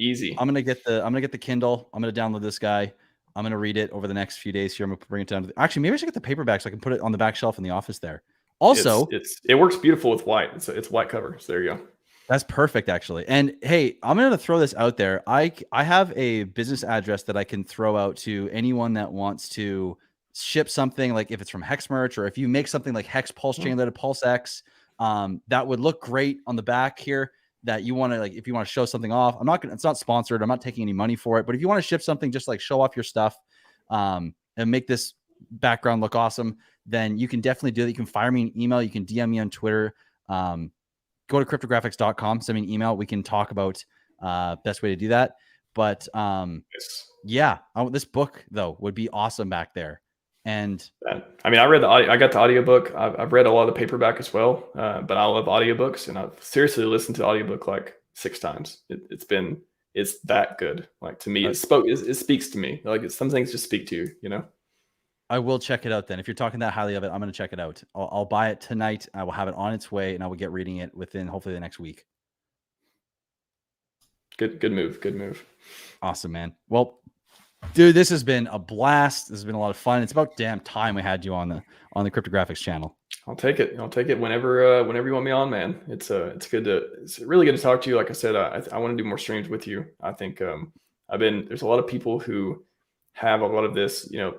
gonna get the Kindle. I'm gonna download this guy. I'm gonna read it over the next few days here. I'm gonna bring it down to actually, maybe I should get the paperback so I can put it on the back shelf in the office there. Also, it works beautiful with white. It's white cover. So there you go. That's perfect, actually. And hey, I'm going to throw this out there. I have a business address that I can throw out to anyone that wants to ship something, like if it's from Hex merch, or if you make something like Hex PulseChain related PulseX, that would look great on the back here, that you want to, like, if you want to show something off. It's not sponsored. I'm not taking any money for it, but if you want to ship something, just like show off your stuff and make this background look awesome, then you can definitely do that. You can fire me an email. You can DM me on Twitter. Go to cryptographics.com, send me an email. We can talk about best way to do that. But yeah, this book though would be awesome back there. And I mean, I got the audiobook. I've read a lot of the paperback as well, but I love audiobooks, and I've seriously listened to the audiobook like 6 times. It's that good. Like, to me, it speaks to me. Like, some things just speak to you, you know? I will check it out then. If you're talking that highly of it, I'm going to check it out. I'll buy it tonight. I will have it on its way, and I will get reading it within hopefully the next week. Good move. Awesome, man. Well, dude, this has been a blast. This has been a lot of fun. It's about damn time we had you on the Cryptographics channel. I'll take it whenever you want me on, man. It's really good to talk to you. Like I said, I want to do more streams with you. I think there's a lot of people who have a lot of this, you know.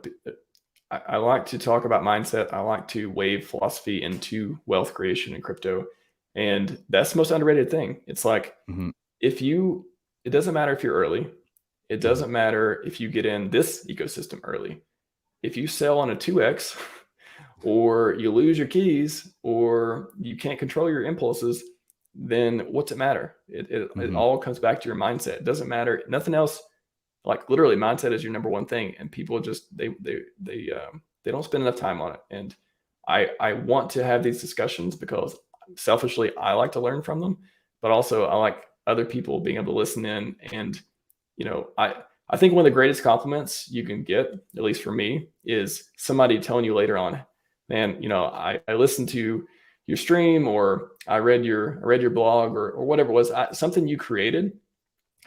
I like to talk about mindset. I like to wave philosophy into wealth creation in crypto. And that's the most underrated thing. It's like, it doesn't matter if you're early. It doesn't matter if you get in this ecosystem early. If you sell on a 2x, or you lose your keys, or you can't control your impulses, then what's it matter? It all comes back to your mindset. It doesn't matter. Nothing else. Like, literally, mindset is your number one thing, and people just they don't spend enough time on it. And I want to have these discussions because selfishly I like to learn from them, but also I like other people being able to listen in. And, you know, I think one of the greatest compliments you can get, at least for me, is somebody telling you later on, man, you know, I listened to your stream, or I read your blog, or whatever it was, something you created,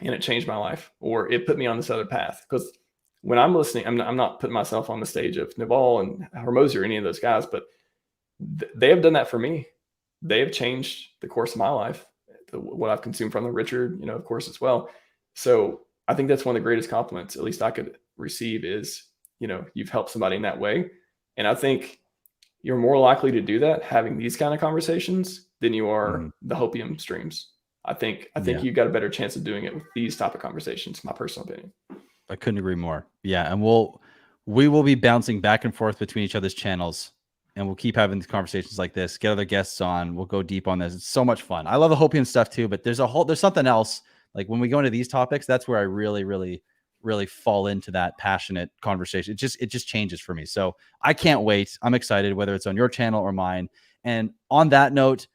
and it changed my life, or it put me on this other path. Because when I'm listening, I'm not putting myself on the stage of Naval and Hormozy or any of those guys, but they have done that for me. They have changed the course of my life, what I've consumed from them. Richard, you know, of course, as well. So I think that's one of the greatest compliments, at least I could receive, is, you know, you've helped somebody in that way. And I think you're more likely to do that having these kind of conversations than you are the Hopium streams. I think you've got a better chance of doing it with these type of conversations, my personal opinion. I couldn't agree more. Yeah. And we will be bouncing back and forth between each other's channels, and we'll keep having these conversations like this, get other guests on. We'll go deep on this. It's so much fun. I love the Hopium stuff too, but there's something else. Like when we go into these topics, that's where I really, really, really fall into that passionate conversation. It just changes for me. So I can't wait. I'm excited, whether it's on your channel or mine. And on that note,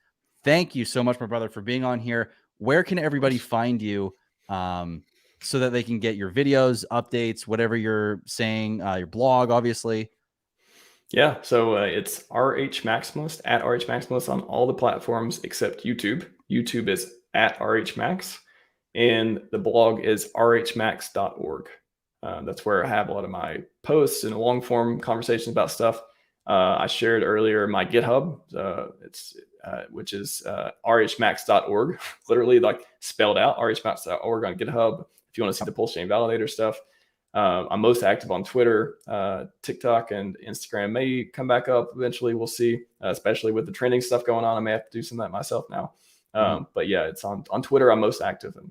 thank you so much, my brother, for being on here. Where can everybody find you so that they can get your videos, updates, whatever you're saying, your blog, obviously? Yeah, so it's RHMaximalist, at RHMaximalist on all the platforms except YouTube. YouTube is at RHMax, and the blog is rhmax.org. That's where I have a lot of my posts and long form conversations about stuff. I shared earlier my GitHub, which is rhmax.org, literally like spelled out, rhmax.org on GitHub. If you want to see the PulseChain Validator stuff. I'm most active on Twitter, TikTok, and Instagram may come back up eventually. We'll see, especially with the trending stuff going on. I may have to do some of that myself now. But yeah, it's on Twitter. I'm most active, and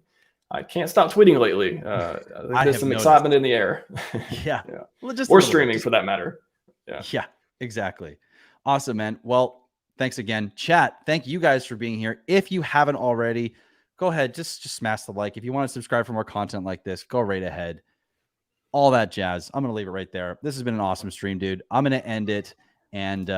I can't stop tweeting lately. There's some excitement in the air. Yeah. Well, or streaming for that matter. Yeah, exactly. Awesome, man. Well, thanks again. Chat, thank you guys for being here. If you haven't already, go ahead, just smash the like. If you want to subscribe for more content like this, go right ahead. All that jazz. I'm going to leave it right there. This has been an awesome stream, dude. I'm going to end it. And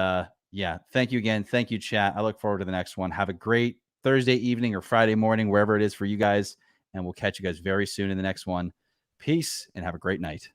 yeah, thank you again. Thank you, chat. I look forward to the next one. Have a great Thursday evening or Friday morning, wherever it is for you guys. And we'll catch you guys very soon in the next one. Peace and have a great night.